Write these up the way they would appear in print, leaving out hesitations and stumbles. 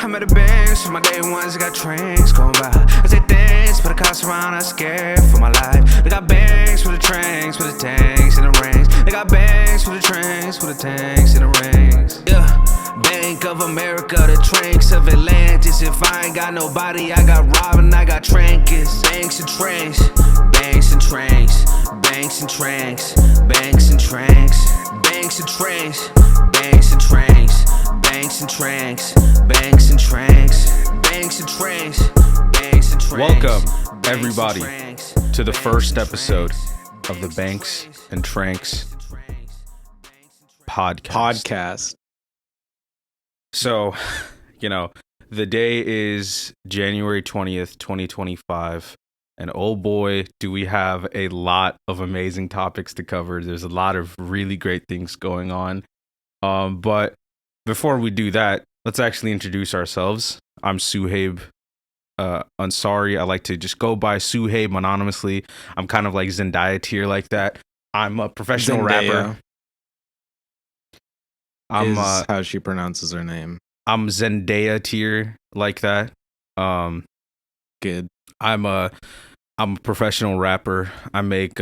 I'm at the banks for my day ones, I got trains going by. I say thanks, but the cops around, I'm scared for my life. They got banks for the trains, for the tanks and the rings. They got banks for the trains, for the tanks and the rings. Yeah. Bank of America, the tranks of Atlantis. If I ain't got nobody, I got Robin, I got Trankins. Banks and trains, banks and trains, banks and tranks, banks and tranks, banks and trains, banks and trains, banks and tranks, banks and tranks, banks and trains, banks and tranks. Welcome, everybody, to the first episode of the Banks and Tranks podcast. So, the day is January 20th, 2025, and oh boy, do we have a lot of amazing topics to cover. There's a lot of really great things going on. But before we do that, let's actually introduce ourselves. I'm Suhaib Ansari. I like to just go by Suhaib anonymously. I'm kind of like Zendaya tier like that. I'm a professional rapper. Is how she pronounces her name. I'm Zendaya tier like that. Good. I'm a professional rapper. I make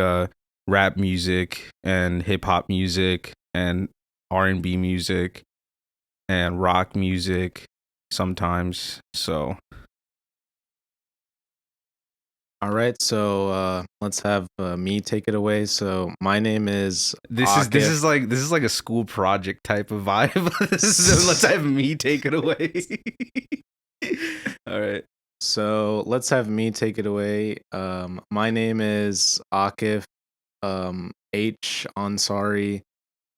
rap music and hip hop music and R&B music and rock music sometimes. So all right, so let's have me take it away. So my name is this is like a school project type of vibe. So let's have me take it away. All right. So let's have me take it away. My name is Akif H Ansari,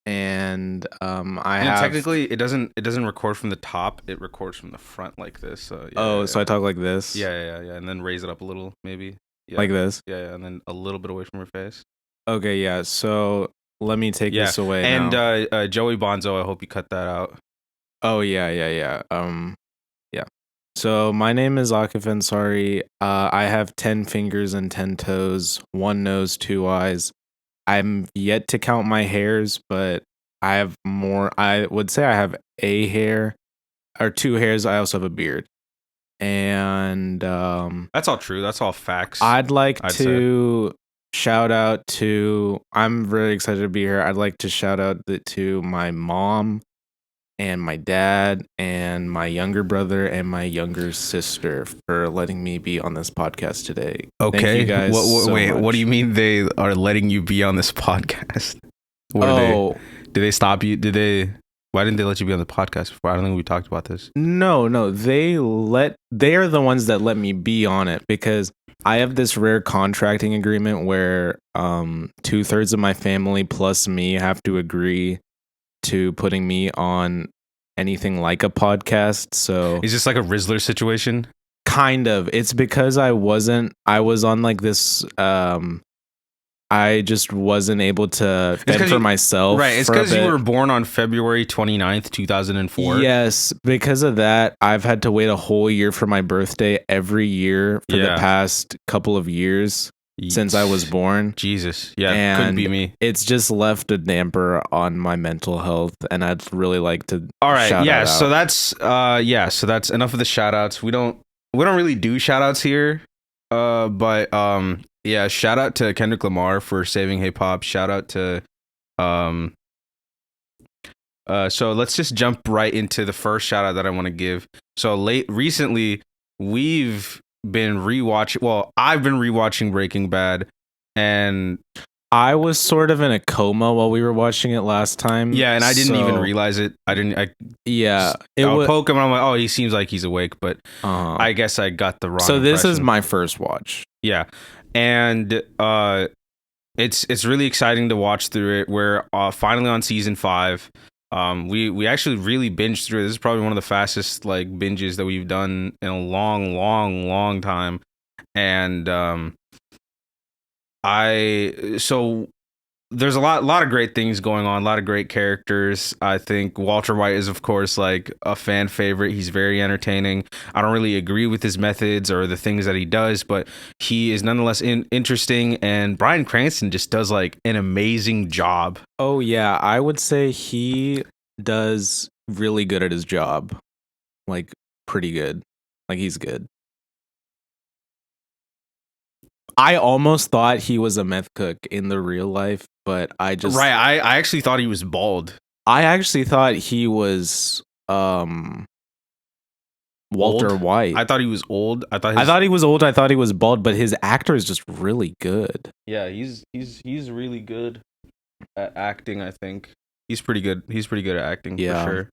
and technically it doesn't record from the top. It records from the front like this. So so I talk like this. Yeah, and then raise it up a little, maybe. Yeah. Like this. Yeah, and then a little bit away from her face. Okay, yeah. So let me take this away. And now. Joey Bonzo, I hope you cut that out. Oh yeah. Yeah. So my name is Akif Ansari. I have 10 fingers and 10 toes, 1 nose, 2 eyes. I'm yet to count my hairs, but I have more. I would say I have a hair or 2 hairs. I also have a beard. And that's all true. That's all facts. I'd like to shout out to. I'm really excited to be here. I'd like to shout out to my mom and my dad and my younger brother and my younger sister for letting me be on this podcast today. Okay, thank you guys. Wait, what do you mean they are letting you be on this podcast? Did they stop you? Why didn't they let you be on the podcast before? I don't think we talked about this. No, they are the ones that let me be on it because I have this rare contracting agreement where 2/3 of my family plus me have to agree to putting me on anything like a podcast. So is this like a Rizzler situation? Kind of. It's because I was on like this I just wasn't able to fend for myself. Right. It's because you were born on February 29th, 2004. Yes. Because of that, I've had to wait a whole year for my birthday every year for the past couple of years since I was born. Jesus. Yeah. Couldn't be me. It's just left a damper on my mental health. And I'd really like to. All right. Shout yeah. out. So that's enough of the shout outs. We don't really do shout outs here. But shout out to Kendrick Lamar for saving hip hop. Shout out to so let's just jump right into the first shout out that I want to give. So recently we've been I've been rewatching Breaking Bad, and I was sort of in a coma while we were watching it last time. Yeah, and I didn't even realize it. I'll poke him and I'm like, oh, he seems like he's awake, but I guess I got the wrong So this impression. is my first watch. Yeah. And it's really exciting to watch through it. We're finally on season 5. We actually really binged through it. This is probably one of the fastest like binges that we've done in a long time. And there's a lot of great things going on, a lot of great characters. I think Walter White is, of course, like a fan favorite. He's very entertaining. I don't really agree with his methods or the things that he does, but he is nonetheless interesting. And Bryan Cranston just does like an amazing job. Oh, yeah. I would say he does really good at his job. Like pretty good. Like he's good. I almost thought he was a meth cook in the real life, but I just Right, I actually thought he was bald. I actually thought he was Walter Old? White. I thought he was old. I thought he was old. I thought he was bald, but his actor is just really good. yeah, he's really good at acting. I think he's pretty good. He's pretty good at acting Yeah. for sure.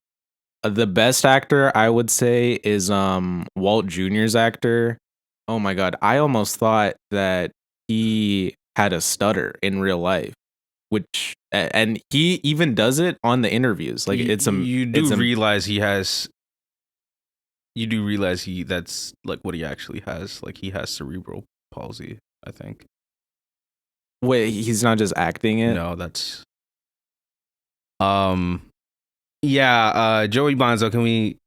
The best actor I would say is Walt Jr.'s actor. Oh my god, I almost thought that he had a stutter in real life, which and he even does it on the interviews. Like you do realize he has. You do realize that's like what he actually has. Like he has cerebral palsy. I think. Wait, he's not just acting it. No, that's. Yeah. Joey Bonzo, can we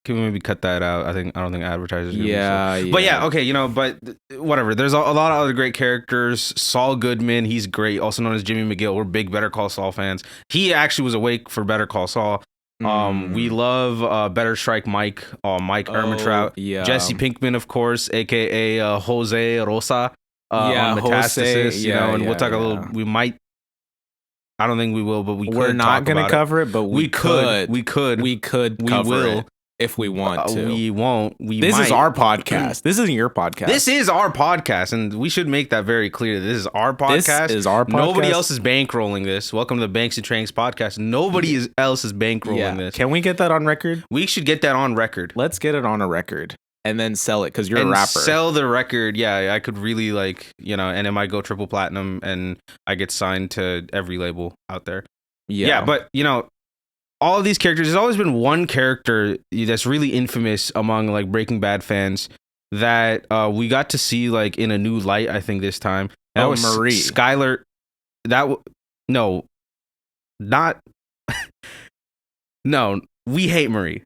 maybe cut that out? I don't think advertisers. Are gonna Yeah, be so. But yeah, okay, but whatever. There's a lot of other great characters. Saul Goodman, he's great, also known as Jimmy McGill. We're big Better Call Saul fans. He actually was awake for Better Call Saul. We love Better Strike Mike, Mike Ehrmantraut, yeah. Jesse Pinkman, of course, aka Jose Rosa. On Jose, Metastasis, and we'll talk a little. yeah. We might. I don't think we will, but we're not going to cover it, but we could. We could. We will it if we want to. We won't. This is our podcast. This isn't your podcast. This is our podcast, and we should make that very clear. This is our podcast. This is our podcast. Nobody else is bankrolling this. Welcome to the Banks and Tranks podcast. Nobody else is bankrolling this. Can we get that on record? We should get that on record. Let's get it on a record and then sell it because you're a rapper. Sell the record. Yeah, I could really and it might go triple platinum, and I get signed to every label out there. Yeah, but all of these characters, there's always been one character that's really infamous among like Breaking Bad fans that we got to see like in a new light. I think this time that was Marie. Skyler. No, we hate Marie.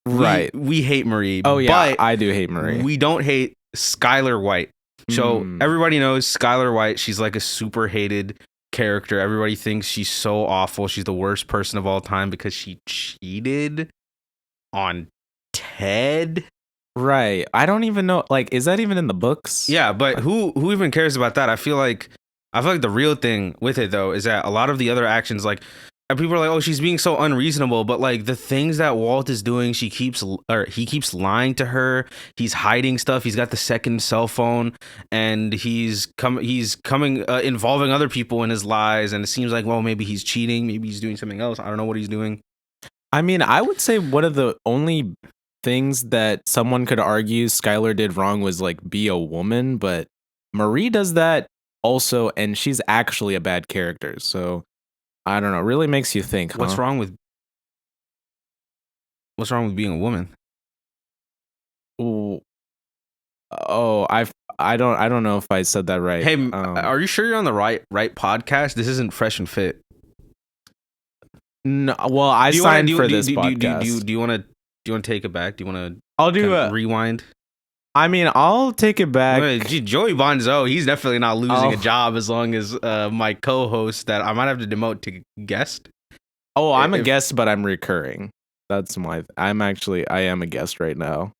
Right, we hate Marie. Oh yeah, but I do hate Marie. We don't hate Skyler White. So everybody knows Skyler White. She's like a super hated character. Everybody thinks she's so awful. She's the worst person of all time because she cheated on Ted. Right. I don't even know. Like, is that even in the books? Yeah, but who even cares about that? I feel like the real thing with it though is that a lot of the other actions, like, and people are like, oh, she's being so unreasonable. But like the things that Walt is doing, he keeps lying to her. He's hiding stuff. He's got the second cell phone, and he's coming involving other people in his lies. And it seems like, well, maybe he's cheating. Maybe he's doing something else. I don't know what he's doing. I mean, I would say one of the only things that someone could argue Skyler did wrong was like be a woman, but Marie does that also, and she's actually a bad character. So I don't know. Really makes you think. Huh? What's wrong with being a woman? Ooh. Oh, I don't know if I said that right. Hey, are you sure you're on the right podcast? This isn't Fresh and Fit. No, well, I signed for this podcast. Do you want to take it back? Do you want to? I'll do a rewind. I mean, I'll take it back. Joey Bonzo, he's definitely not losing a job as long as my co-host that I might have to demote to guest. Oh, I'm a guest, but I'm recurring. That's I am a guest right now.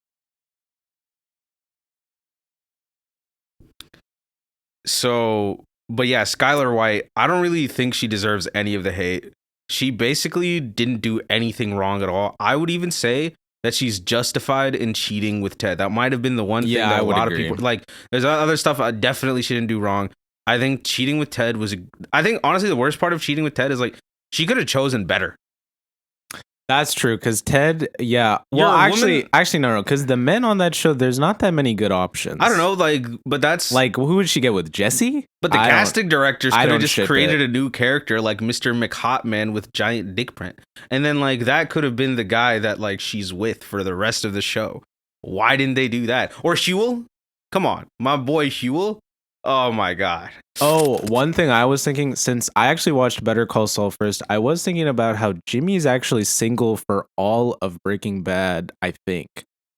So, but yeah, Skyler White, I don't really think she deserves any of the hate. She basically didn't do anything wrong at all. I would even say that she's justified in cheating with Ted. That might have been the one thing that a lot of people like. There's other stuff definitely she didn't do wrong. I think cheating with Ted I think honestly the worst part of cheating with Ted is like she could have chosen better. That's true, because Ted, yeah. Well, actually, no, because the men on that show, there's not that many good options. I don't know, but that's like, who would she get with, Jesse? But the casting directors could have just created a new character like Mr. McHotman with giant dick print, and then like that could have been the guy that like she's with for the rest of the show. Why didn't they do that? Or Huel? Come on, my boy Huel. Oh my god. Oh, one thing I was thinking, since I actually watched Better Call Saul first, I was thinking about how Jimmy's actually single for all of Breaking Bad, I think.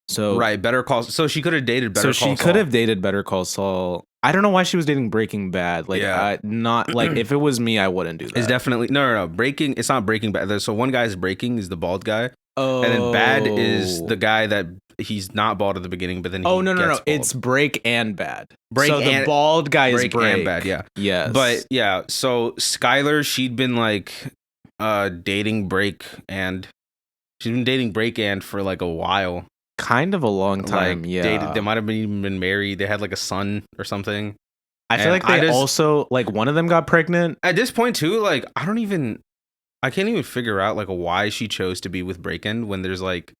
So right, Better Call. So she could have dated Better Call Saul. So she could have dated Better Call Saul. I don't know why she was dating Breaking Bad. Like, not like if it was me, I wouldn't do that. It's definitely no. Breaking. It's not Breaking Bad. So one guy's Breaking is the bald guy. Oh, And then Bad is the guy that he's not bald at the beginning, but then he Oh no, gets no. bald. It's Break and Bad. Break so and- the bald guy is Break Break and Bad, yeah. Yes. But yeah, so Skylar, she'd been like dating Break and she's been dating Break and for like a while. kind of a long time. Like, Yeah. they might have been married. They had like a son or something. I feel and like I they just- also like one of them got pregnant. At this point too, like I can't even figure out like why she chose to be with Breakin when there's like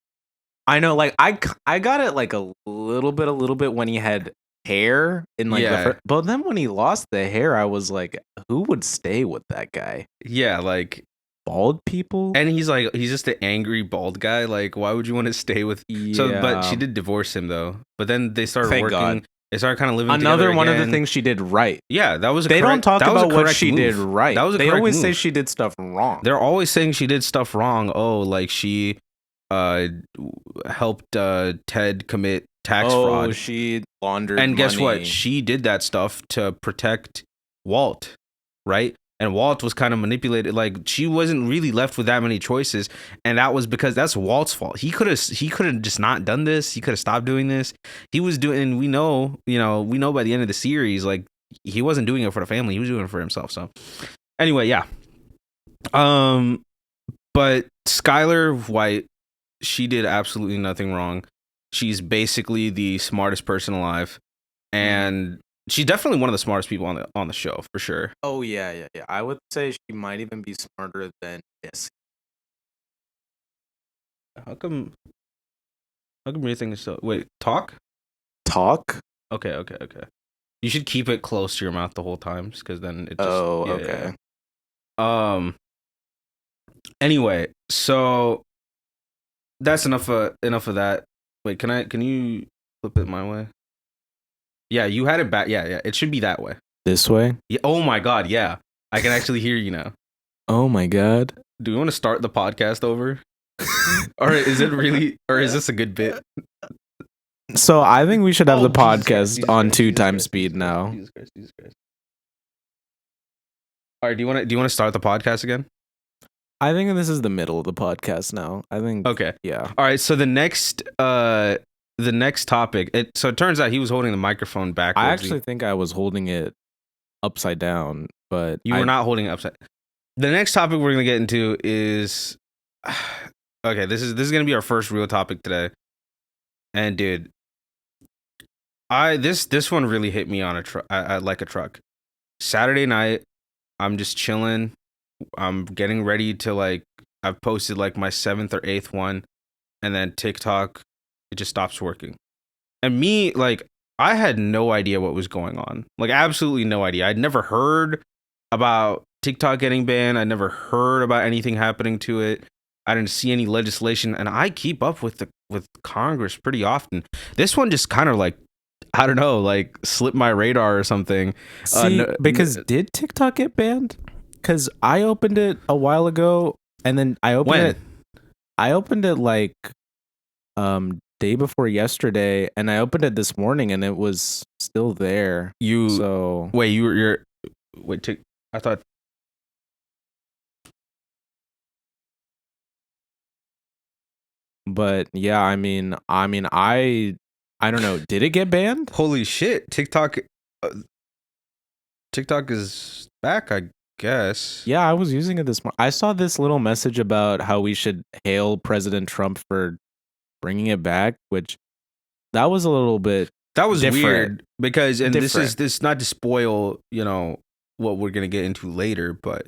I know, like I got it like a little bit when he had hair in like Yeah. but then when he lost the hair, I was like, who would stay with that guy? yeah, like Bald people? and he's just an angry bald guy. Like why would you want to stay with So but she did divorce him though. But then they started Thank working. God. They started kind of living Another together one of the again. things she did right. Yeah, that was a They don't correct- talk that was a about what correct she move. did right. That was a They correct always say move. she did stuff wrong. They're always saying she did stuff wrong. Oh, like she helped Ted commit tax fraud. She laundered And guess money. what? She did that stuff to protect Walt, right? And Walt was kind of manipulated. Like she wasn't really left with that many choices, and that was because that's Walt's fault. He could have just not done this. He could have stopped doing this. He was doing. And we know by the end of the series, like he wasn't doing it for the family. He was doing it for himself. So anyway, yeah. But Skylar White, she did absolutely nothing wrong. She's basically the smartest person alive, and she's definitely one of the smartest people on the show for sure. Oh yeah. I would say she might even be smarter than Jesse. How come your thing is so? Wait, talk? Talk? Okay. You should keep it close to your mouth the whole time, because then it just. Oh, yeah, okay. yeah. Anyway, so that's enough of that. Wait, can you flip it my way? Yeah, you had it back. Yeah, it should be that way. This way? Yeah. Oh my god, yeah. I can actually hear you now. Oh my god. Do we want to start the podcast over? Or is it really? Or is this a good bit? So I think we should have Oh, the Jesus podcast Christ, Jesus on Christ, 2 Jesus times Christ, speed Jesus now. Christ, Jesus Christ. All right. Do you want to start the podcast again? I think this is the middle of the podcast now. I think Okay. yeah. All right. So the next topic. So it turns out he was holding the microphone backwards. I actually think I was holding it upside down, but You were not holding it upside. The next topic we're gonna get into is okay. This is gonna be our first real topic today, and dude, this one really hit me on a truck. I like a truck. Saturday night, I'm just chilling. I'm getting ready to like. I've posted like my 7th or 8th one, and then TikTok, it just stops working. And me, like, I had no idea what was going on. Like, absolutely no idea. I'd never heard about TikTok getting banned. I never heard about anything happening to it. I didn't see any legislation, and I keep up with Congress pretty often. This one just kind of like, I don't know, like slipped my radar or something. See, because did TikTok get banned? Because I opened it a while ago, and then I opened When? it. I opened it like day before yesterday, and I opened it this morning, and it was still there. You So wait, you're wait. I thought. but yeah, I mean, I don't know. Did it get banned? Holy shit! TikTok is back, I guess. Yeah, I was using it this morning. I saw this little message about how we should hail President Trump for bringing it back, which that was a little bit. That was Different. weird because, and Different. this is not to spoil, what we're gonna get into later, but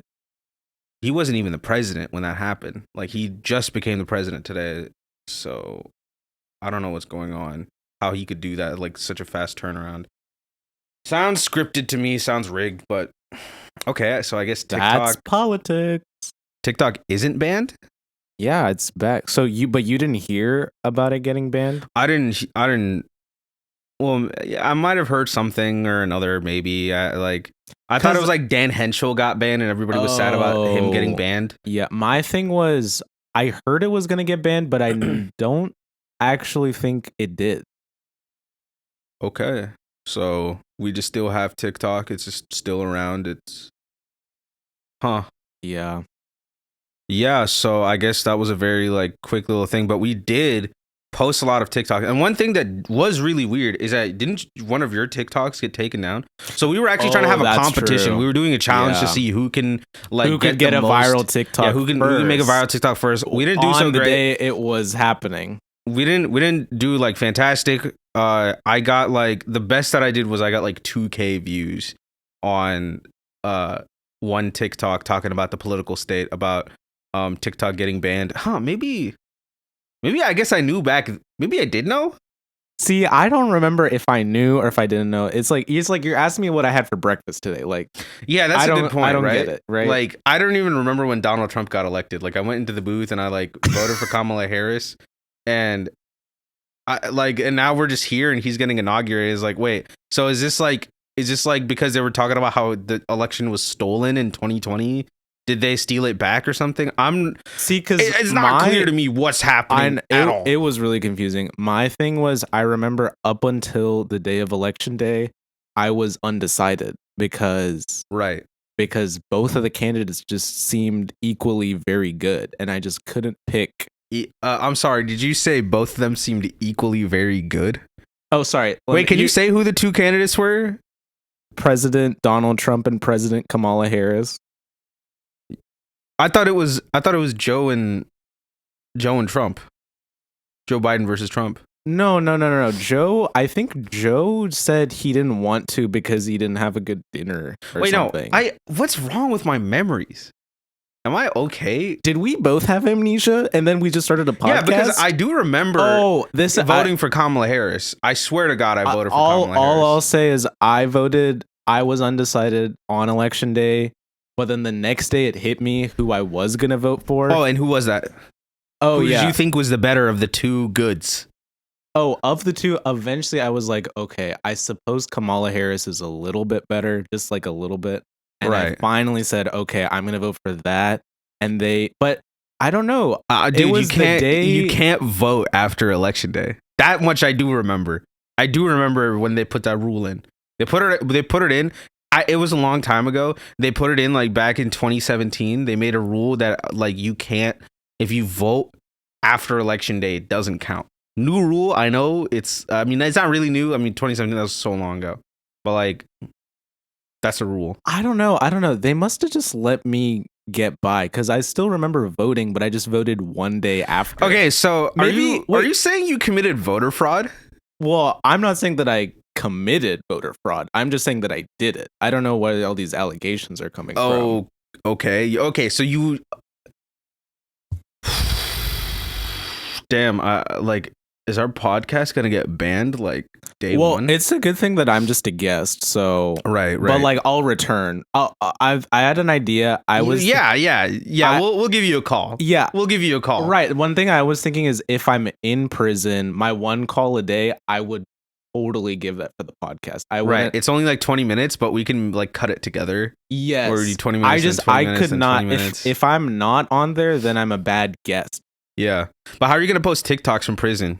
he wasn't even the president when that happened. Like he just became the president today, so I don't know what's going on. How he could do that, like such a fast turnaround. Sounds scripted to me. Sounds rigged, but okay. So I guess That's politics. TikTok isn't banned. Yeah, it's back. So you didn't hear about it getting banned? I didn't. Well, I might have heard something or another. Maybe I thought it was like Dan Henschel got banned and everybody was sad about him getting Oh. banned. Yeah, my thing was I heard it was gonna get banned, but I don't actually think it did. Okay, so we just still have TikTok. It's just still around. It's, huh? Yeah. Yeah, so I guess that was a very like quick little thing, but we did post a lot of TikTok. And one thing that was really weird is that didn't one of your TikToks get taken down? So we were actually trying to have a that's competition. true. We were doing a challenge to Yeah. see who can like Who could get the a most- viral TikTok? Yeah, who can make a first? viral TikTok first? We didn't do on so the great. day it was happening. We didn't do like fantastic. I got like the best that I did was I got like 2K views on one TikTok talking about the political state, about TikTok getting banned. Maybe I guess I knew back. Maybe I did know. See, I don't remember if I knew or if I didn't know. It's like you're asking me what I had for breakfast today. Like, Yeah, that's I a don't- good point. I don't right? get it, right? Like, I don't even remember when Donald Trump got elected. Like, I went into the booth and I like voted for Kamala Harris, and and now we're just here and he's getting inaugurated. It's like, wait, so is this like because they were talking about how the election was stolen in 2020? Did they steal it back or something? because It's not clear to me what's happening at all. It was really confusing. My thing was, I remember up until the day of election day, I was undecided because Right. both of the candidates just seemed equally very good, and I just couldn't pick. I'm sorry. Did you say both of them seemed equally very good? Oh, sorry. Wait, can you say who the two candidates were? President Donald Trump and President Kamala Harris? I thought it was Joe and Trump. Joe Biden versus Trump. No. Joe, I think Joe said he didn't want to because he didn't have a good dinner or Wait, something. no. What's wrong with my memories? Am I okay? Did we both have amnesia and then we just started a podcast? Yeah, because I do remember voting for Kamala Harris. I swear to God, I voted for Kamala Harris. All I'll say is I was undecided on election day, but then the next day it hit me who I was going to vote for. Oh, and who was that? Oh, who yeah. did you think was the better of the two goods? Oh, of the two, eventually I was like, okay, I suppose Kamala Harris is a little bit better, just like a little bit. And I Right. finally said, okay, I'm going to vote for that. But I don't know. Dude, it was you can't vote after election day. That much I do remember. I do remember when they put that rule in. They put it in. It was a long time ago. They put it in like back in 2017. They made a rule that like you can't, if you vote after election day, it doesn't count. New rule. I know it's not really new. 2017, that was so long ago. But like, that's a rule. I don't know. They must have just let me get by because I still remember voting, but I just voted one day after. Okay, so are Maybe- you saying you committed voter fraud? Well, I'm not saying that I committed voter fraud. I'm just saying that I did it. I don't know where all these allegations are coming from. Oh, okay. So you, damn. Is our podcast gonna get banned like day Well, one? it's a good thing that I'm just a guest, so right. But like, I'll return. I had an idea. Yeah. We'll give you a call. Yeah. We'll give you a call. Right. One thing I was thinking is if I'm in prison, my one call a day, I would totally give that for the podcast. I Right. wouldn't. It's only like 20 minutes, but we can like cut it together. Yes. Or do 20 minutes. I could not. If I'm not on there, then I'm a bad guest. Yeah. But how are you gonna post TikToks from prison?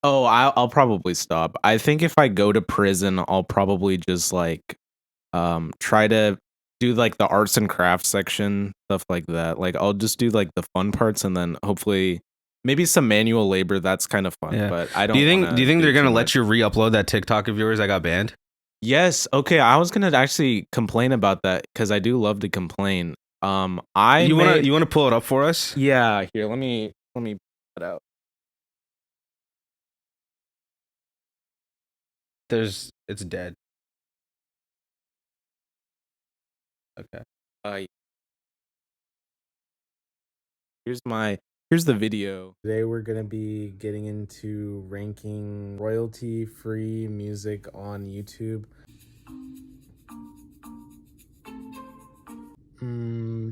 Oh, I'll probably stop. I think if I go to prison, I'll probably just like try to do like the arts and crafts section, stuff like that. Like I'll just do like the fun parts and then hopefully maybe some manual labor. That's kind of fun. Yeah. But I don't. Do you think they're gonna too let much. you re-upload that TikTok of yours that got banned? Yes. Okay. I was gonna actually complain about that because I do love to complain. You wanna pull it up for us? Yeah. Here, let me put it out. It's dead. Okay. Here's the video. Today we're going to be getting into ranking royalty-free music on YouTube.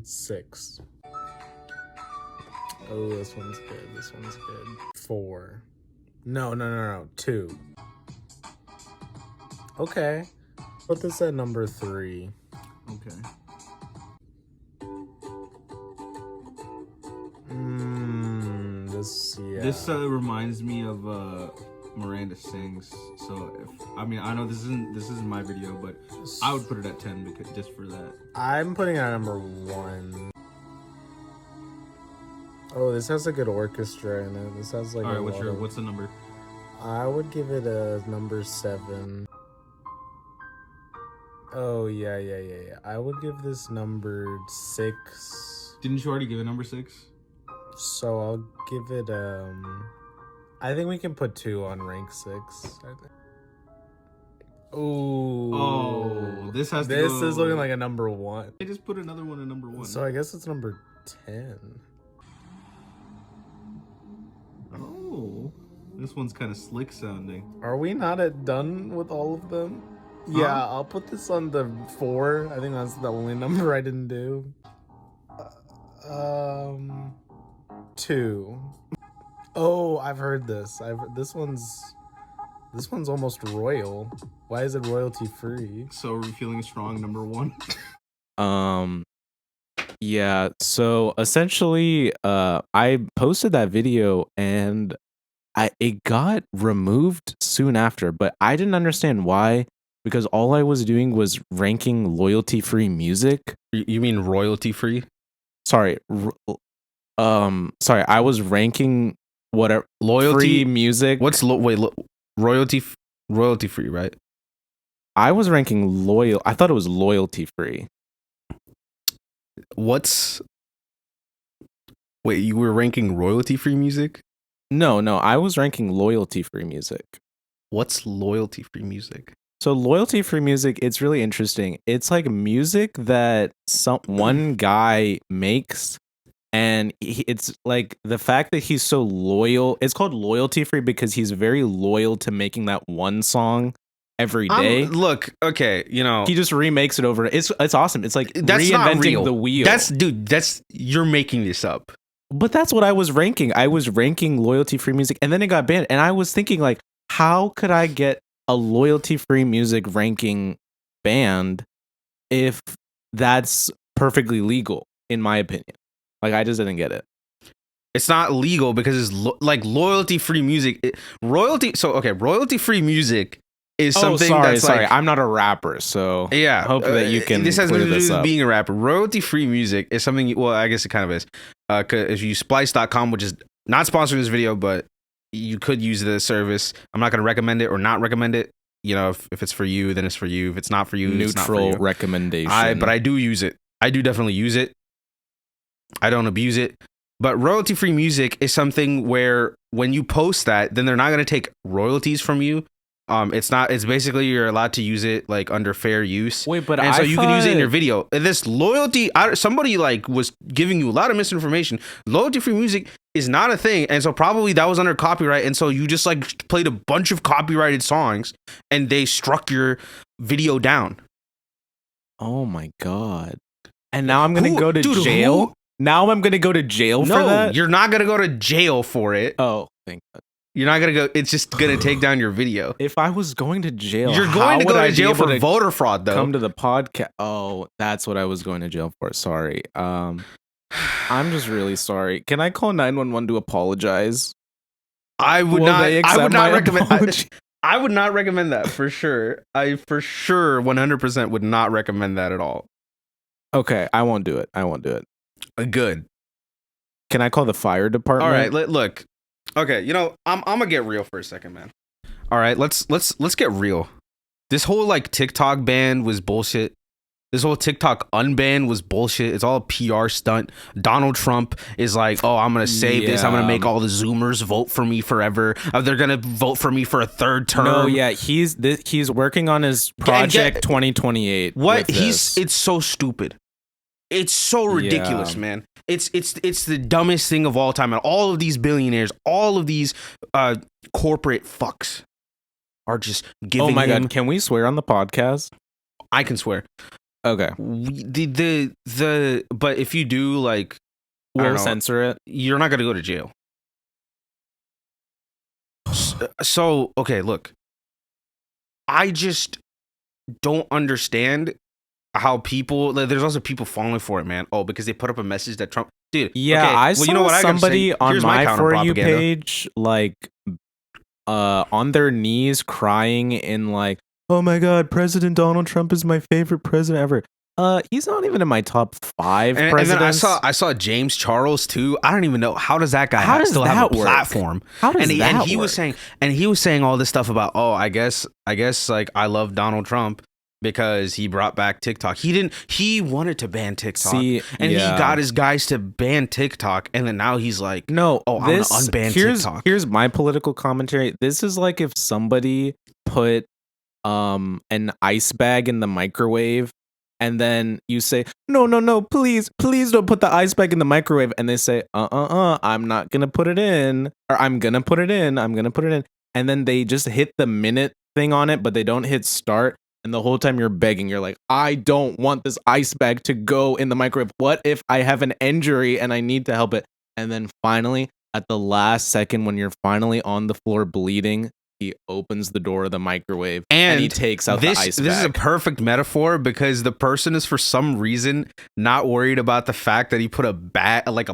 6. Oh, this one's good. 4. No. 2. Okay. Put this at number 3. Okay. This reminds me of Miranda Sings. So I know this isn't my video, but I would put it at 10 just for that. I'm putting it at number 1. Oh, this has a good orchestra in it. This has like All right, a lot of... what's the number? I would give it a number 7. Oh, yeah. I would give this number 6. Didn't you already give it number 6? So I'll give it I think we can put 2 on rank 6, I think. Ooh. Oh, this has to This go... is looking like a number 1. I just put another one at number 1. So I guess it's number 10. Oh, this one's kind of slick sounding. Are we not done with all of them? Yeah, I'll put this on the 4. I think that's the only number I didn't do. 2. Oh, I've heard this. This one's almost royal. Why is it royalty free? So are we feeling strong, number 1? Yeah, so essentially I posted that video and it got removed soon after, but I didn't understand why, because all I was doing was ranking loyalty free music. You mean royalty free? Sorry, sorry, I was ranking whatever Loyalty free music. What's royalty free, right? I was ranking loyal. I thought it was loyalty free. Wait, you were ranking royalty free music? No, I was ranking loyalty free music. What's loyalty free music? So loyalty free music, it's really interesting. It's like music that one guy makes, and it's like the fact that he's so loyal. It's called loyalty free because he's very loyal to making that one song every day. Look, okay, he just remakes it over. It's awesome. It's like that's not reinventing real. the wheel. That's you're making this up. But that's what I was ranking. I was ranking loyalty free music, and then it got banned. And I was thinking, like, how could I get a loyalty free music ranking banned if that's perfectly legal, in my opinion? Like, I just didn't get it. It's not legal because it's like loyalty free music. Royalty free music is something that's sorry. like, I'm not a rapper, so yeah. hope that you can. This has clear nothing to this do with up. being a rapper. Royalty free music is something. Well, I guess it kind of is. If you use Splice.com, which is not sponsoring this video, but you could use the service. I'm not going to recommend it or not recommend it. If it's for you, then it's for you. If it's not for you, it's not for you. Neutral recommendation. But I do use it. I do definitely use it. I don't abuse it. But royalty free music is something where when you post that, then they're not going to take royalties from you. It's basically you're allowed to use it like under fair use. Wait, but so you can use it in your video. This loyalty, somebody like was giving you a lot of misinformation. Loyalty free music is not a thing, and so probably that was under copyright, and so you just like played a bunch of copyrighted songs, and they struck your video down. Oh my god! And now I'm gonna go to jail. Now I'm gonna go to jail for that. No, you're not gonna go to jail for it. Oh, thank God. You're not gonna go. It's just gonna take down your video. If I was going to jail, you're going to go to jail for voter fraud, though. Come to the podcast. Oh, that's what I was going to jail for. Sorry. I'm just really sorry. Can I call 911 to apologize? I would not. I would not recommend. Apology? I would not recommend that for sure. I for sure 100% would not recommend that at all. Okay, I won't do it. Good. Can I call the fire department? All right. Look. Okay, I'm gonna get real for a second, man. All right, let's get real. This whole like TikTok ban was bullshit. This whole TikTok unban was bullshit. It's all a PR stunt. Donald Trump is like, oh, I'm gonna save this. I'm gonna make all the Zoomers vote for me forever. They're gonna vote for me for a third term. No, yeah, he's working on his project 2028. What? It's so stupid. It's so ridiculous, man. It's the dumbest thing of all time. And all of these billionaires, all of these corporate fucks are just giving. Oh my God! Can we swear on the podcast? I can swear. Okay. But if you do, like, we'll censor it. You're not gonna go to jail. So okay, look. I just don't understand how people, like, there's also people falling for it, man. Oh, because they put up a message that Trump, dude. Yeah, okay, I saw somebody on my For You page, like, on their knees crying in like, oh my God, President Donald Trump is my favorite president ever. He's not even in my top 5 And then presidents. I saw James Charles too. I don't even know, how does that guy How does still have that a work? platform? How does and he, that and he work? was saying all this stuff about, oh, I guess like I love Donald Trump because he brought back TikTok. He wanted to ban TikTok. See, and yeah. he got his guys to ban TikTok, and then now he's like, No, oh, I'm gonna unban here's, TikTok. Here's my political commentary. This is like if somebody put an ice bag in the microwave, and then you say, no, please don't put the ice bag in the microwave, and they say, I'm not gonna put it in, or I'm gonna put it in, and then they just hit the minute thing on it, but they don't hit start. And the whole time you're begging, you're like, I don't want this ice bag to go in the microwave. What if I have an injury and I need to help it? And then finally, at the last second, when you're finally on the floor bleeding, he opens the door of the microwave and he takes out the ice bag. This is a perfect metaphor because the person is for some reason not worried about the fact that he put a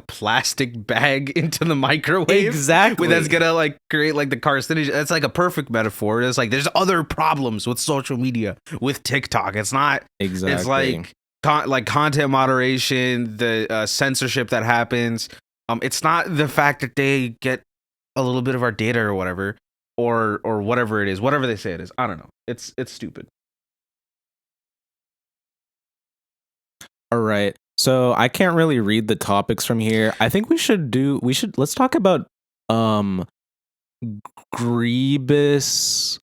plastic bag into the microwave. Exactly. That's gonna like create like the carcinogen. That's like a perfect metaphor. It's like there's other problems with social media, with TikTok. It's not Exactly. It's like content moderation, the censorship that happens. It's not the fact that they get a little bit of our data or whatever. Or whatever it is, whatever they say it is. I don't know. It's stupid. All right. So I can't really read the topics from here. I think let's talk about Griebus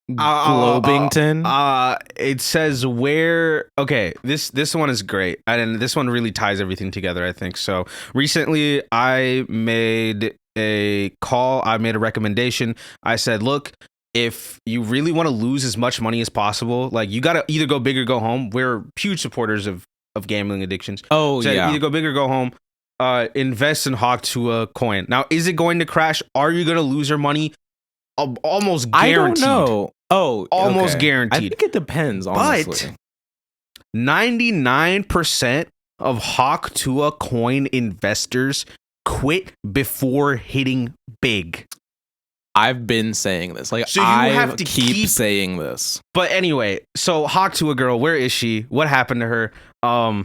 Globington. It says where. Okay, this one is great, and this one really ties everything together, I think. So recently, I made a recommendation. I said, look, if you really want to lose as much money as possible, like you gotta either go big or go home. We're huge supporters of gambling addictions. Oh, so yeah. Either go big or go home. Invest in Hawk Tuah coin. Now, is it going to crash? Are you going to lose your money? Almost guaranteed. I don't know. Oh, almost okay. guaranteed. I think it depends, honestly. But 99% of Hawk Tuah coin investors quit before hitting big. I've been saying this. Like, so you have to keep saying this. But anyway, so Hawk Tuah girl, where is she? What happened to her?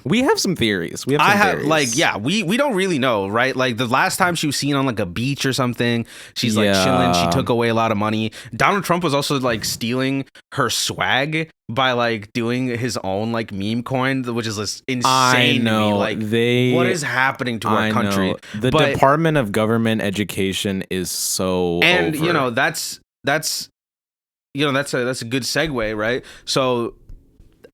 We have some theories. We don't really know, right? Like the last time she was seen on like a beach or something, she's like chilling. She took away a lot of money. Donald Trump was also like stealing her swag by like doing his own like meme coin, which is insane. I know. To me. Like, what is happening to our country? The Department of Government Education is so and over. That's a good segue, right? So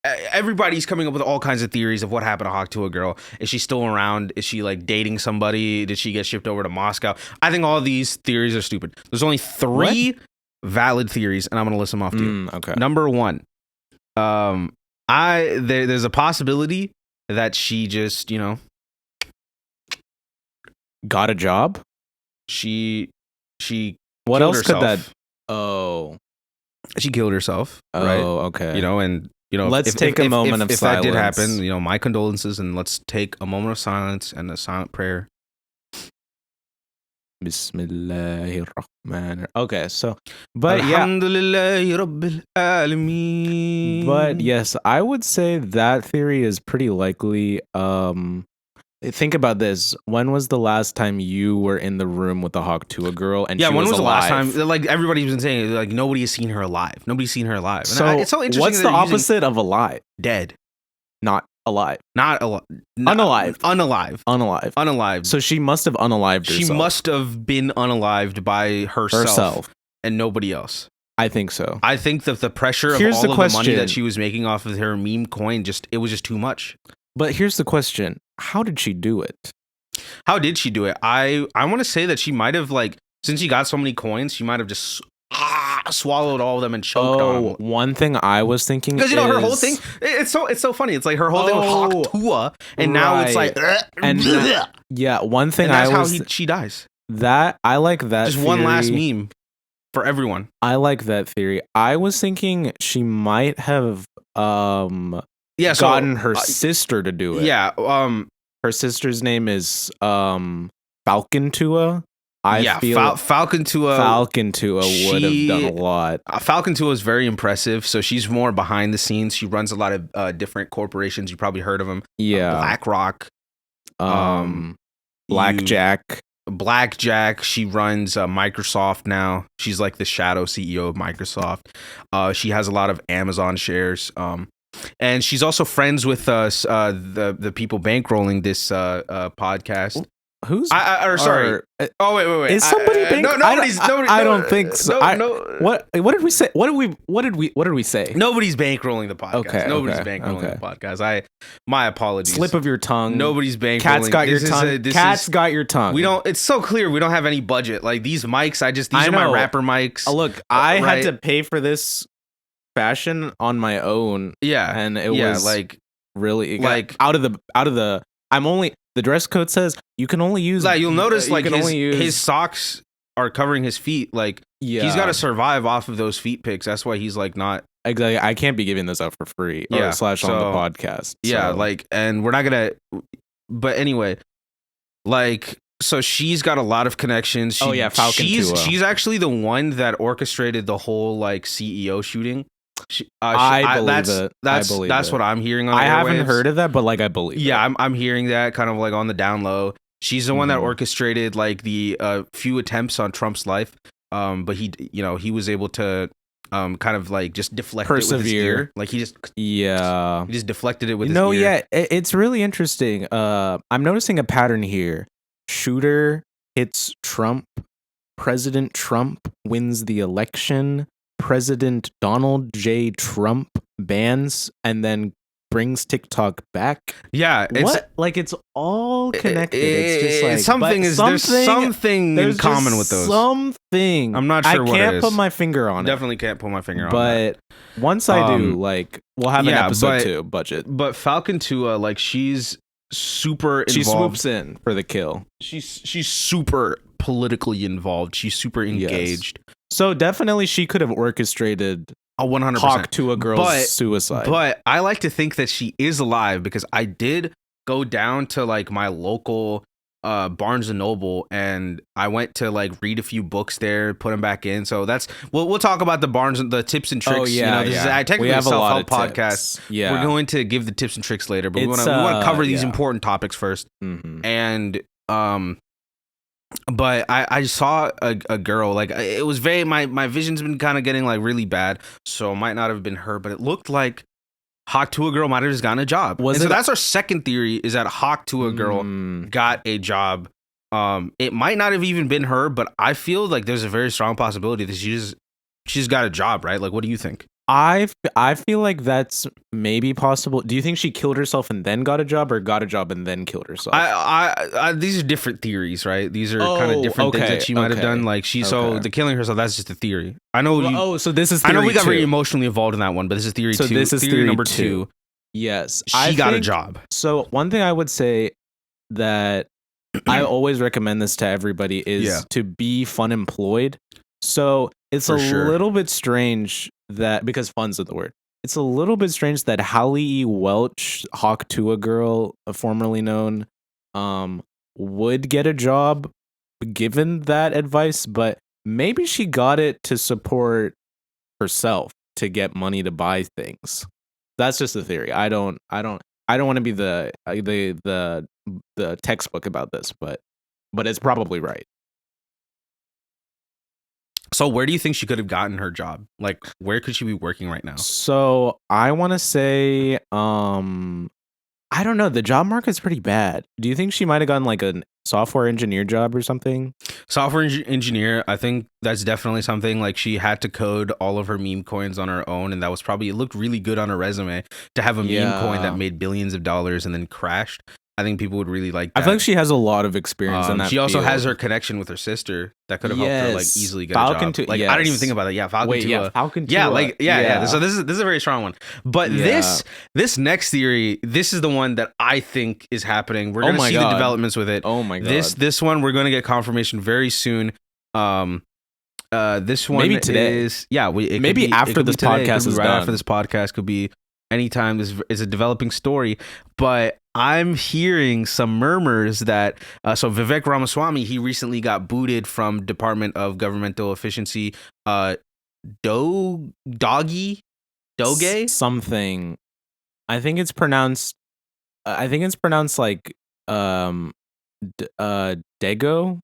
everybody's coming up with all kinds of theories of what happened to Hawk Tuah girl. Is she still around? Is she like dating somebody? Did she get shipped over to Moscow? I think all these theories are stupid. There's only 3 valid theories, and I'm gonna list them off to you. Okay. Number 1, there's a possibility that she just got a job. She what else herself. could that? Oh, she killed herself. Right? Okay. Let's take a moment of silence. If that did happen, my condolences, and let's take a moment of silence and a silent prayer. Bismillahirrahmanirrahim. Okay, so, but but yes, I would say that theory is pretty likely. Think about this. When was the last time you were in the room with the Hawk Tuah girl? And when was alive? the last time? Like everybody's been saying, like nobody has seen her alive. Nobody's seen her alive. So it's so interesting. What's the opposite of alive? Dead. Not alive. Not alive. Unalive. So she must have unalived herself. She must have been unalived by herself and nobody else. I think so. I think that the pressure of all of the money that she was making off of her meme coin it was just too much. But here's the question. How did she do it? How did she do it? I want to say that she might have, like, since she got so many coins, she might have just swallowed all of them and choked on them. One thing I was thinking because her whole thing, it's so funny. It's like her whole thing was Hawk Tuah, and now it's like and one thing and that's how she dies. That I like that. Just theory. One last meme for everyone. I like that theory. I was thinking she might have gotten her sister to do it. Yeah. Her sister's name is Falcon Tuah. I feel Falcon Tua. Falcon Tua would have done a lot. Falcon Tua is very impressive. So she's more behind the scenes. She runs a lot of different corporations. You probably heard of them. Yeah. BlackRock. Blackjack. Blackjack. She runs Microsoft now. She's like the shadow CEO of Microsoft. She has a lot of Amazon shares. And she's also friends with the people bankrolling this podcast. Who's? Sorry. Oh wait. Is somebody nobody's. I don't think so. No. What did we say? What did we say? Nobody's bankrolling the podcast. Okay, Nobody's okay, bankrolling okay. the podcast. My apologies. Slip of your tongue. Nobody's bankrolling. Cat's got your tongue. Cat's got your tongue. We don't. It's so clear we don't have any budget. Like these mics, these are my rapper mics. Look, I had to pay for this fashion on my own. Yeah, and it was like really like out of the. I'm only. The dress code says you can only use. Like you'll notice, like his his socks are covering his feet. Like he's got to survive off of those feet pics. That's why he's like not. Exactly. I can't be giving this out for free. Yeah. / on the podcast. Yeah. So. Like, and we're not gonna. But anyway, like, so she's got a lot of connections. Falcon Tua. She's actually the one that orchestrated the whole like CEO shooting. I believe it. That's what I'm hearing on the I haven't airwaves. heard of that, but like I believe. Yeah, it. I'm hearing that kind of like on the down low. She's the one that orchestrated like the few attempts on Trump's life. But he was able to kind of like just deflect it with his ear. Like he just deflected it with his ear. Yeah, it's really interesting. I'm noticing a pattern here. Shooter hits Trump. President Trump wins the election. President Donald J. Trump bans and then brings TikTok back. Yeah, it's all connected. It's just like there's something in common with those. Something. I'm not sure what it is. I can't put my finger on it. Definitely can't put my finger on it. But once I do, like we'll have an episode 2 budget. But Falcon Tua, like she's super involved. She swoops in for the kill. She's super politically involved. She's super engaged. Yes. So definitely she could have orchestrated 100% Hawk to a girl's suicide. But I like to think that she is alive because I did go down to like my local Barnes and Noble and I went to like read a few books there, put them back in. So that's we'll talk about the tips and tricks. Oh yeah, this is technically a self-help podcast. Yeah, we're going to give the tips and tricks later, but we want to cover these important topics first. Mm-hmm. And but I saw a girl, like it was very my vision's been kind of getting like really bad, so it might not have been her, but it looked like Hawk Tuah girl might have just gotten a job. So that's our second theory, is that Hawk Tuah girl got a job. It might not have even been her, but I feel like there's a very strong possibility that she's got a job, right? Like, what do you think? I feel like that's maybe possible. Do you think she killed herself and then got a job, or got a job and then killed herself? These are different theories, right? These are kind of different things that she might have done. Like so the killing herself, that's just a theory. I know so this is theory I know we got 2. very emotionally involved in that one, but this is theory 2. So this is theory number 2. 2. Yes. She got a job. So one thing I would say that I always recommend this to everybody is to be fun employed. So it's little bit strange that, because fun's the word, it's a little bit strange that Hallie E. Welch, Hawk Tuah girl, formerly known, would get a job given that advice, but maybe she got it to support herself, to get money to buy things. That's just a theory. I don't want to be the textbook about this, but it's probably right. So where do you think she could have gotten her job? Like, where could she be working right now? So I want to say, I don't know. The job market's pretty bad. Do you think she might have gotten like a software engineer job or something? Software engineer, I think that's definitely something. Like, she had to code all of her meme coins on her own, and that was probably, it looked really good on her resume to have a meme coin that made billions of dollars and then crashed. I think people would really like that. I feel like she has a lot of experience in that. She also field. has her connection with her sister that could have helped her like easily get Falcon a job. Tua, Like, I didn't even think about that. Yeah, Falcon Tua. Yeah, Falcon Tua. Yeah, like yeah. So this is a very strong one. But this next theory, this is the one that I think is happening. We're gonna see the developments with it. Oh my god. This one we're gonna get confirmation very soon. This one maybe today. Is it maybe could be, after this podcast is right done. after this podcast, could be anytime. This is a developing story, but I'm hearing some murmurs that so Vivek Ramaswamy, he recently got booted from Department of Governmental Efficiency. Doge something. I think it's pronounced like Dego.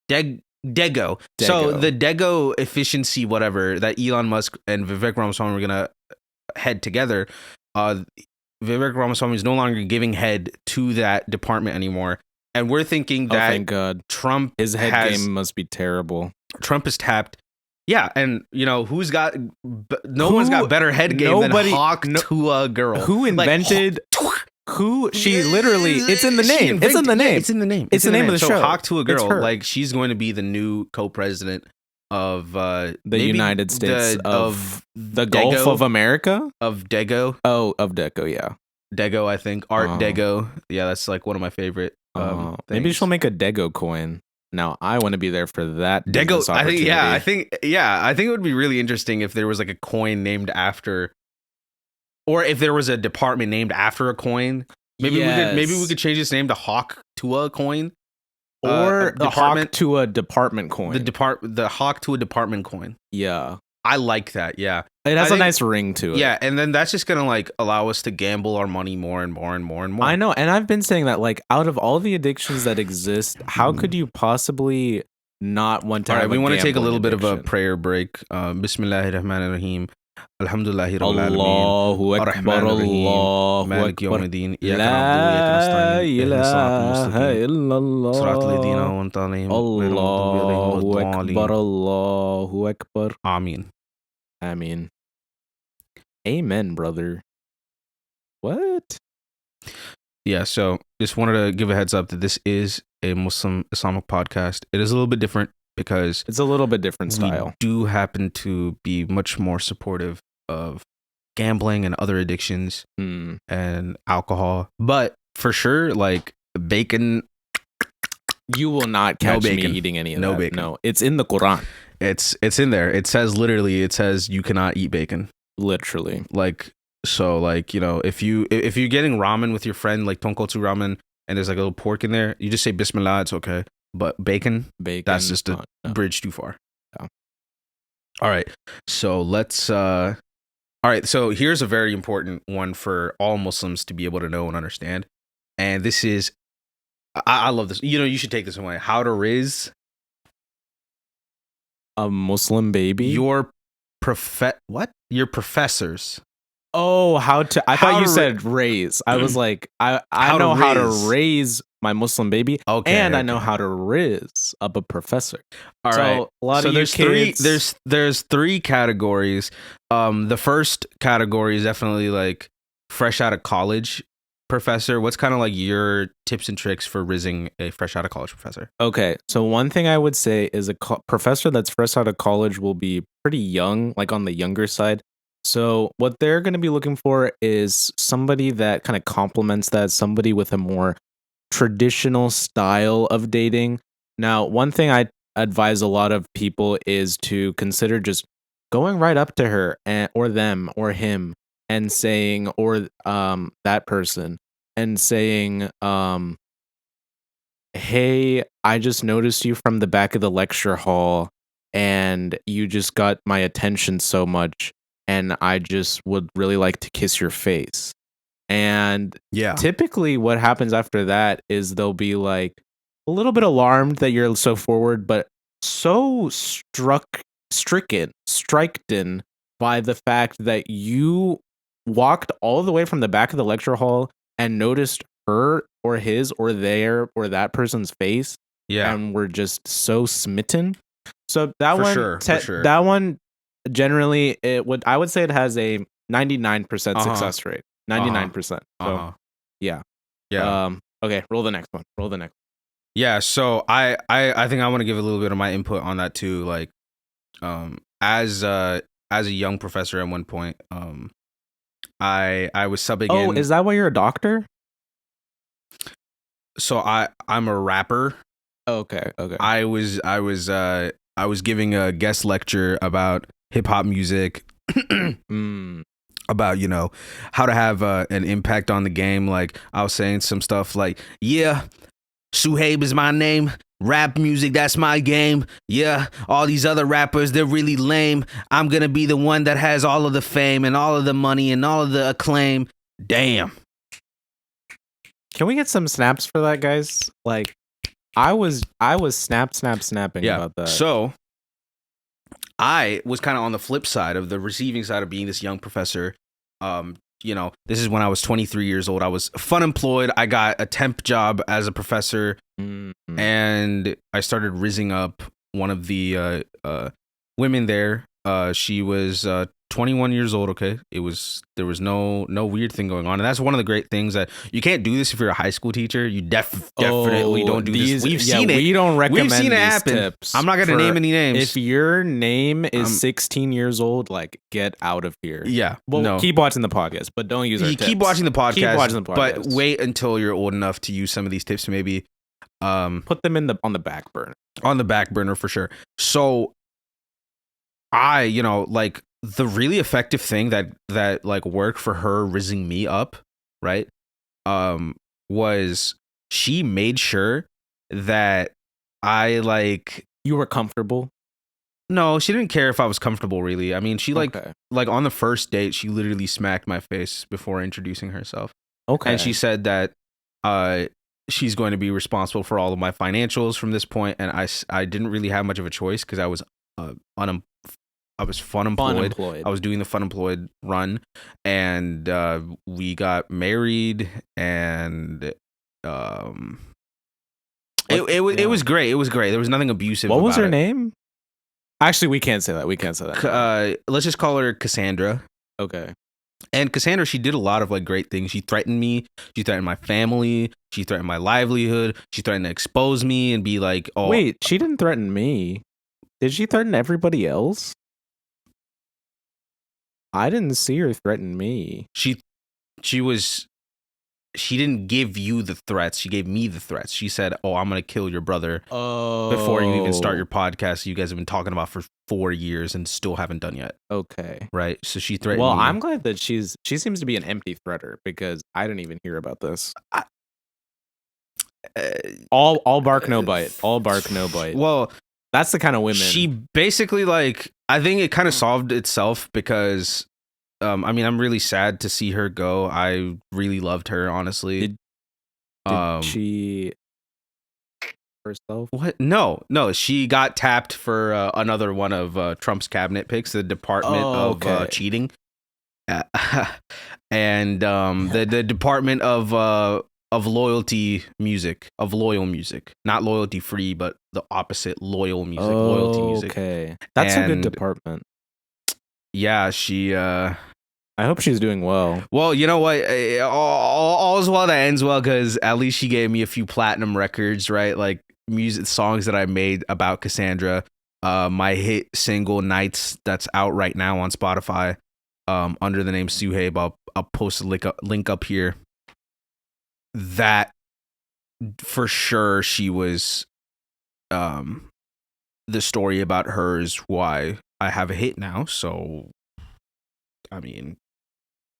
Dego. So the Dego efficiency, whatever, that Elon Musk and Vivek Ramaswamy were gonna head together. Vivek Ramaswamy is no longer giving head to that department anymore, and we're thinking that thank God. Trump His head game must be terrible. Trump is tapped. Yeah, and who's got no one's got better head game than Hawk to a girl. Who invented? Who she literally? It's in the name. It's in the name. It's in the name. It's the name of the show. So Hawk to a girl, like she's going to be the new co-president of the United States of the Gulf of America of Dego. Oh, of Dego, yeah. Dego, I think Art Dego. Yeah, that's like one of my favorite. Maybe she'll make a Dego coin. Now I want to be there for that. Dego, I think it would be really interesting if there was like a coin named after. Or if there was a department named after a coin, maybe we could change its name to Hawk to a coin, or the Hawk to a department coin. The Hawk to a department coin. Yeah, I like that. Yeah, it has a nice ring to it. Yeah, and then that's just gonna like allow us to gamble our money more and more and more and more. I know, and I've been saying that like out of all the addictions that exist, how could you possibly not want to? All right, have we want to take a little addiction? bit of a prayer break. Bismillahirrahmanirrahim. Alhamdulillahi Rabbil Allahu Akbar, Allahu Malik Akbar. Yawmiddin. La ilaha illallah. Allahu Akbar, Allahu Akbar. Ameen. Ameen. Amen, brother. What? Yeah, so just wanted to give a heads up that this is a Muslim Islamic podcast. It is a little bit different because it's a little bit different style. We do happen to be much more supportive of gambling and other addictions and alcohol, but for sure, like bacon, you will not catch me eating any of that. Bacon. No, it's in the Quran. It's in there. It says literally. It says you cannot eat bacon. Literally, like so, like if you're getting ramen with your friend, like tonkotsu ramen, and there's like a little pork in there, you just say Bismillah. It's okay. But bacon, that's just a bridge too far. Yeah. All right. So let's all right, so here's a very important one for all Muslims to be able to know and understand. And this is I love this. You should take this away. How to raise a Muslim baby? Your professors. Oh, I thought you said raise. I was like, I know how to raise my Muslim baby, and I know how to riz up a professor. All right. A lot of there's kids, there's three categories. The first category is definitely like fresh out of college professor. What's kind of like your tips and tricks for rizzing a fresh out of college professor? Okay, so one thing I would say is a professor that's fresh out of college will be pretty young, like on the younger side. So what they're going to be looking for is somebody that kind of complements that, somebody with a more traditional style of dating. Now, one thing I advise a lot of people is to consider just going right up to her or them or him and saying, or that person, and saying, hey, I just noticed you from the back of the lecture hall and you just got my attention so much. And I just would really like to kiss your face. And typically what happens after that is they'll be like a little bit alarmed that you're so forward, but so stricken by the fact that you walked all the way from the back of the lecture hall and noticed her or his or their or that person's face. Yeah. And were just so smitten. So that for one, sure. That one, generally, I would say it has a 99% success rate. 99%. So, yeah. Okay, roll the next one. Yeah. So I think I want to give a little bit of my input on that too. Like, as a young professor at one point, I was subbing in. Oh, is that why you're a doctor? So I'm a rapper. Okay. I was giving a guest lecture about hip hop music. about, you know, how to have an impact on the game. Like I was saying some stuff like, yeah, Suhaib is my name. Rap music, that's my game. Yeah, all these other rappers, they're really lame. I'm gonna be the one that has all of the fame and all of the money and all of the acclaim. Damn. Can we get some snaps for that, guys? Like, I was snapping about that. So I was kind of on the flip side of the receiving side of being this young professor. You know, this is when I was 23 years old. I was fun employed. I got a temp job as a professor, and I started rizzing up one of the women there. She was 21 years old. Okay, there was no weird thing going on, and that's one of the great things that you can't do this if you're a high school teacher. You definitely don't do this. We've seen it. We don't recommend We've seen it these happen. tips. I'm not going to name any names. If your name is 16 years old, like, get out of here. Yeah. Well, no. keep watching the podcast, but don't use our tips. Keep watching the podcast. Keep watching the But podcast. wait until you're old enough to use some of these tips. Maybe Put them on the back burner. on the back burner for sure. So I, you know, like the really effective thing that like worked for her rizzing me up, right? Was she made sure that I like. You were comfortable. No, she didn't care if I was comfortable, really. I mean, she like Okay. on the first date, she literally smacked my face before introducing herself. Okay. And she said that she's going to be responsible for all of my financials from this point. And I didn't really have much of a choice because I was fun employed. I was doing the fun employed run, and we got married, and it was great. It was great. There was nothing abusive. What was about her it. name? Actually, we can't say that. Let's just call her Cassandra. Okay. And Cassandra, she did a lot of like great things. She threatened me. She threatened my family. She threatened my livelihood. She threatened to expose me and be like, "Oh, Wait, she didn't threaten me. Did she threaten everybody else? I didn't see her threaten me. She didn't give you the threats. She gave me the threats. She said, "Oh, I'm gonna kill your brother before you even start your podcast. You guys have been talking about for 4 years and still haven't done yet." Okay. Right? So she threatened. Well, me. I'm glad that she seems to be an empty threater because I didn't even hear about this. All bark, no bite. All bark, no bite. Well, that's the kind of women. She basically like. I think it kind of solved itself because. I mean, I'm really sad to see her go. I really loved her, honestly. Did she herself? What? No. She got tapped for another one of Trump's cabinet picks, the Department of Cheating, and the Department of Loyalty Music, of Loyal Music, not loyalty free, but the opposite, loyal music, loyalty music. Okay, that's a good department. Yeah, she. I hope she's doing well. Well, you know what? All's well that ends well, because at least she gave me a few platinum records, right? Like music songs that I made about Cassandra. My hit single "Nights" that's out right now on Spotify, under the name Suhaib. I'll post a link up here. That for sure, she was. The story about her is why I have a hit now. So, I mean.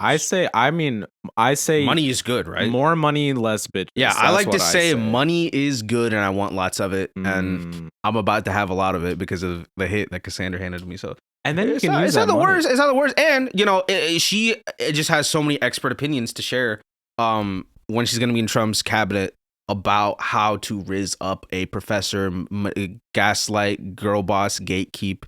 I say money is good, right? More money, less bitches. Yeah, I like to say money is good, and I want lots of it, and I'm about to have a lot of it because of the hit that Cassandra handed me. So, and then you can use that. It's not the worst, and you know, she just has so many expert opinions to share. When she's gonna be in Trump's cabinet about how to rizz up a professor, gaslight, girl boss, gatekeep.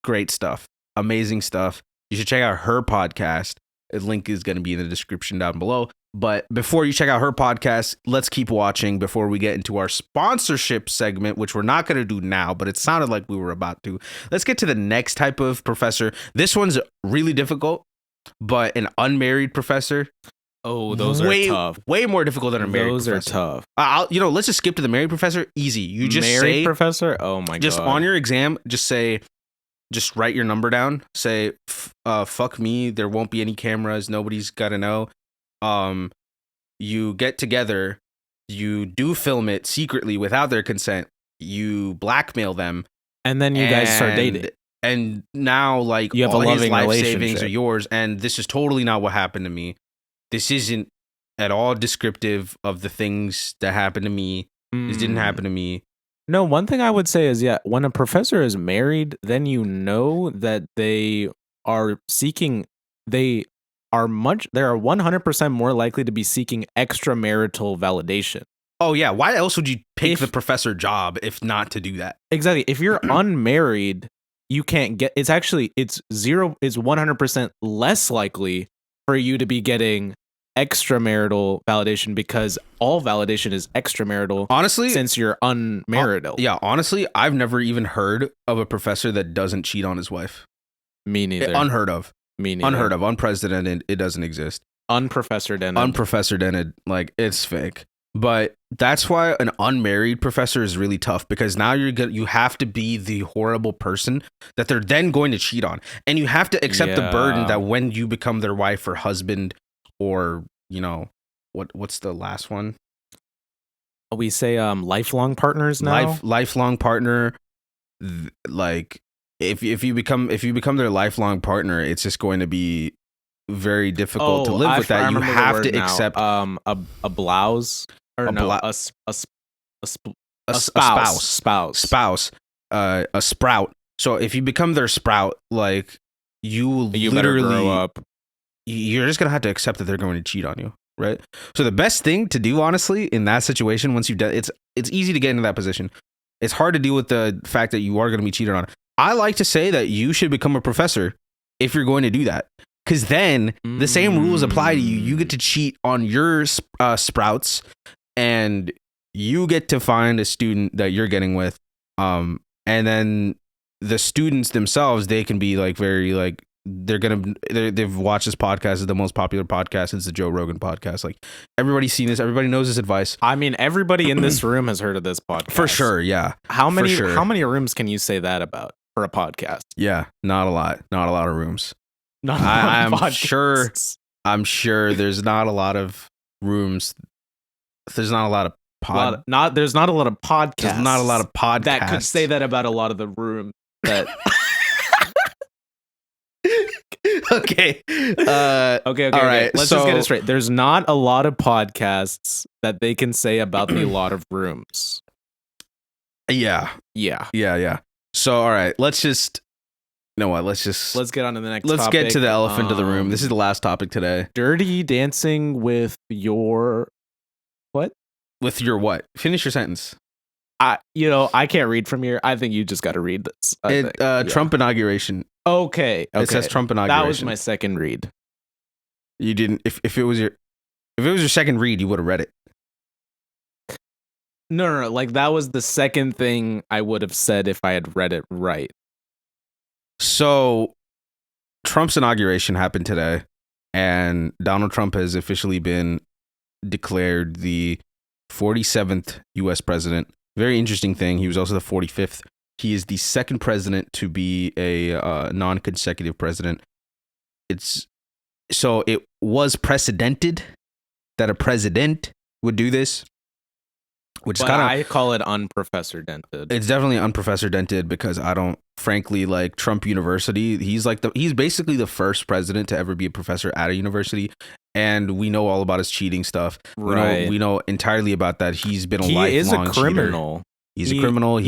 Great stuff, amazing stuff. You should check out her podcast. The link is going to be in the description down below. But before you check out her podcast, let's keep watching before we get into our sponsorship segment, which we're not going to do now, but it sounded like we were about to. Let's get to the next type of professor. This one's really difficult, but an unmarried professor. Oh, those are tough. Way more difficult than a married professor. Those are tough. Let's just skip to the married professor. Easy. You just married say professor. Oh my god. Just on your exam, just write your number down. Say, fuck me. There won't be any cameras. Nobody's got to know. You get together. You do film it secretly without their consent. You blackmail them. And then you guys start dating. and now like You have a all his loving life savings relationship. are yours, and this is totally not what happened to me. This isn't at all descriptive of the things that happened to me. This didn't happen to me. No, one thing I would say is, yeah, when a professor is married, then you know that they are 100% more likely to be seeking extramarital validation. Oh yeah, why else would you pick If- the professor job if not to do that? Exactly. If you're unmarried, you can't get, it's 100% less likely for you to be getting extramarital validation because all validation is extramarital Honestly, since you're unmarried. yeah, honestly, I've never even heard of a professor that doesn't cheat on his wife. Me neither. Unheard of. Me neither. Unheard of. Unprecedented. It doesn't exist. Unprofessored. Unprofessored. Like, it's fake. But that's why an unmarried professor is really tough, because now you have to be the horrible person that they're then going to cheat on, and you have to accept the burden that when you become their wife or husband, or what's the last one? We say lifelong partners now. Lifelong partner. Like if you become their lifelong partner, it's just going to be very difficult to live with that. You have to accept a blouse or a a spouse, a sprout. So if you become their sprout, like you better literally grow up. You're just gonna have to accept that they're going to cheat on you, right? So the best thing to do, honestly, in that situation, once you've done, it's easy to get into that position. It's hard to deal with the fact that you are going to be cheated on. I like to say that you should become a professor if you're going to do that, because then the same rules apply to you. You get to cheat on your sprouts, and you get to find a student that you're getting with, and then the students themselves, they can be like very like they've watched this podcast. It's the most popular podcast. It's the Joe Rogan podcast. Like, everybody's seen this. Everybody knows this advice. I mean, everybody in this room has heard of this podcast For sure. Yeah. How many sure. How many rooms can you say that about for a podcast? Yeah. Not a lot of rooms. Not I'm podcasts. sure there's not a lot of rooms. There's not a lot of There's not a lot of podcasts. There's not a lot of podcasts that could say that about a lot of the rooms that Okay. Okay. All right. Let's just get it straight. There's not a lot of podcasts that they can say about the lot of rooms. Yeah. So, all right. Let's get on to the next topic. Get to the elephant of the room. This is the last topic today. Dirty dancing with your what? With your what? Finish your sentence. I can't read from here. I think you just got to read this. Trump inauguration. Okay. It says Trump inauguration. That was my second read. You didn't. If it was your second read, you would have read it. No. Like, that was the second thing I would have said if I had read it right. So, Trump's inauguration happened today, and Donald Trump has officially been declared the 47th U.S. president. Very interesting thing. He was also the 45th. He is the second president to be a non-consecutive president. It was precedented that a president would do this, which is kind of, I call it unprofessor-dented. It's definitely unprofessor-dented because I don't, frankly, like Trump University. He's basically the first president to ever be a professor at a university, and we know all about his cheating stuff. Right. We know entirely about that. He's been a lifelong He is a cheater. criminal. He's a criminal.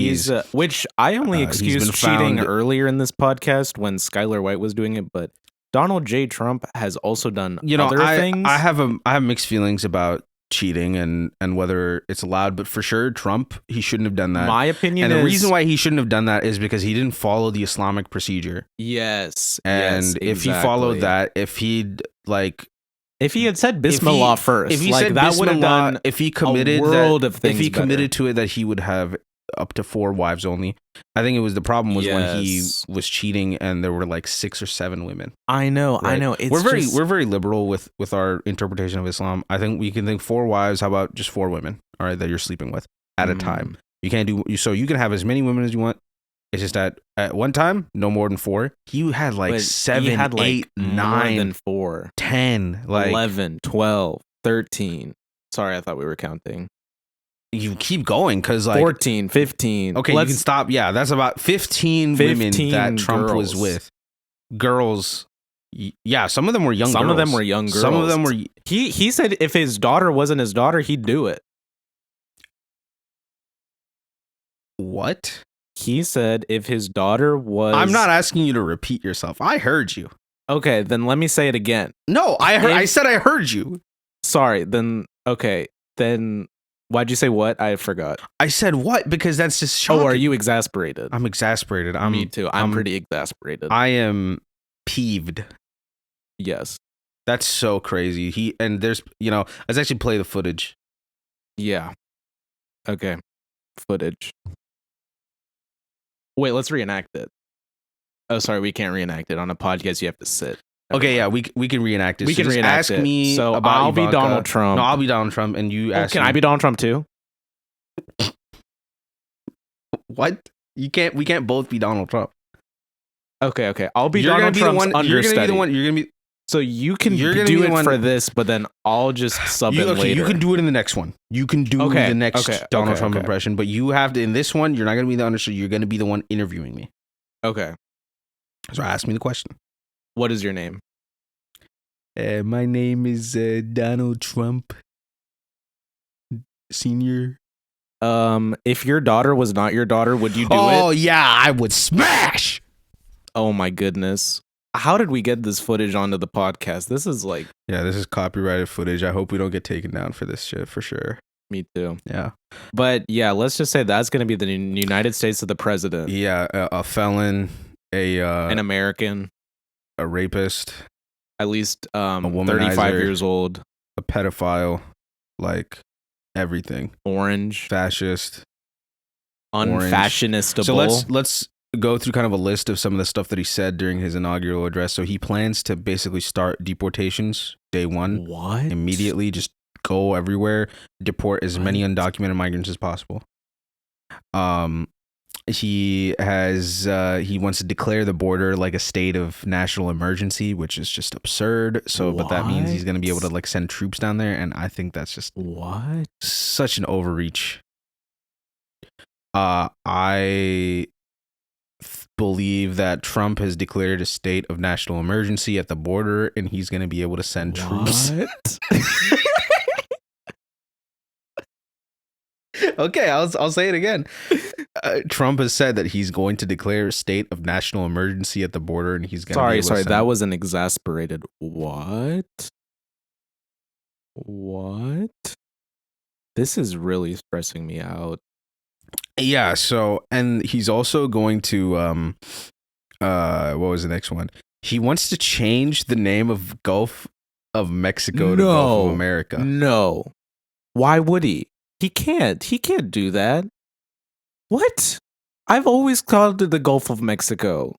Which I only excused cheating earlier in this podcast when Skylar White was doing it, but Donald J. Trump has also done other things. I have mixed feelings about cheating and whether it's allowed, but for sure, Trump, he shouldn't have done that. My opinion and the reason why he shouldn't have done that is because he didn't follow the Islamic procedure. Yes. And if he followed that, if he had said Bismillah first, if he said that would have done if he committed a world of things if he better. committed to it, that he would have up to 4 wives only. I think the problem was when he was cheating and there were like 6 or 7 women. I know. We're very liberal with our interpretation of Islam. I think we can think 4 wives. How about just 4 women? All right, that you're sleeping with at a time. You can't you can have as many women as you want. It's just that at one time, no more than 4. He had like 7, 8, 9, more than 4, 10, like 11, 12, 13. Sorry, I thought we were counting. you keep going because like 14, 15. okay, you can stop. Yeah, that's about 15 women 15 that Trump was girls. with. Girls. Yeah, some of them were young. Some girls. of them were young girls. Some of them were. He said if his daughter wasn't his daughter, he'd do it. What? He said if his daughter was. I'm not asking you to repeat yourself. I heard you. Okay, then let me say it again. No, I heard. I said I heard you. Sorry. Then okay. Then why'd you say what? I forgot. I said what because that's just shocking. Oh, are you exasperated? I'm exasperated. Me too. I'm pretty exasperated. I am peeved. Yes. That's so crazy. There's let's actually play the footage. Yeah. Okay. Footage. Wait, let's reenact it. Oh, sorry, we can't reenact it on a podcast. You have to sit. Okay, yeah, we can reenact it. We can just reenact ask it. me So about I'll be Ivanka. Donald Trump. No, I'll be Donald Trump, and you ask. Can me. I be Donald Trump too? What? You can't. We can't both be Donald Trump. Okay. I'll be You're Donald gonna be Trump's the one. understudy. You're gonna be the one. You're gonna be. So you can You're gonna do be the it one- for this, but then I'll just sub it later. You can do it in the next one. You can do Okay, the next okay, Donald okay, Trump okay. impression, but you have to. In this one, you're not gonna be the understudy. You're gonna be the one interviewing me. Okay. So ask me the question. What is your name? My name is Donald Trump, Senior. If your daughter was not your daughter, would you do Oh it? yeah, I would smash. Oh my goodness. How did we get this footage onto the podcast? This is like Yeah, this is copyrighted footage. I hope we don't get taken down for this shit for sure. me too. Yeah. But yeah, let's just say that's going to be the United States of the president. Yeah, a felon, An American, a rapist, at least womanizer. 35 years old, a pedophile, like everything. orange, Fascist. Orange. unfashionistable. So let's go through kind of a list of some of the stuff that he said during his inaugural address. So he plans to basically start deportations day one. What? Immediately, just go everywhere, deport as many undocumented migrants as possible. He wants to declare the border like a state of national emergency, which is just absurd. So, but that means he's going to be able to like send troops down there, and I think that's just What? such an overreach. I believe that Trump has declared a state of national emergency at the border, and he's going to be able to send troops. Okay, I'll say it again. Trump has said that he's going to declare a state of national emergency at the border, and he's going to be able to Sorry, send- that was an exasperated what? What? This is really stressing me out. Yeah, so and he's also going to what was the next one? He wants to change the name of Gulf of Mexico to Gulf of America. No. Why would he? He can't. He can't do that. What? I've always called it the Gulf of Mexico.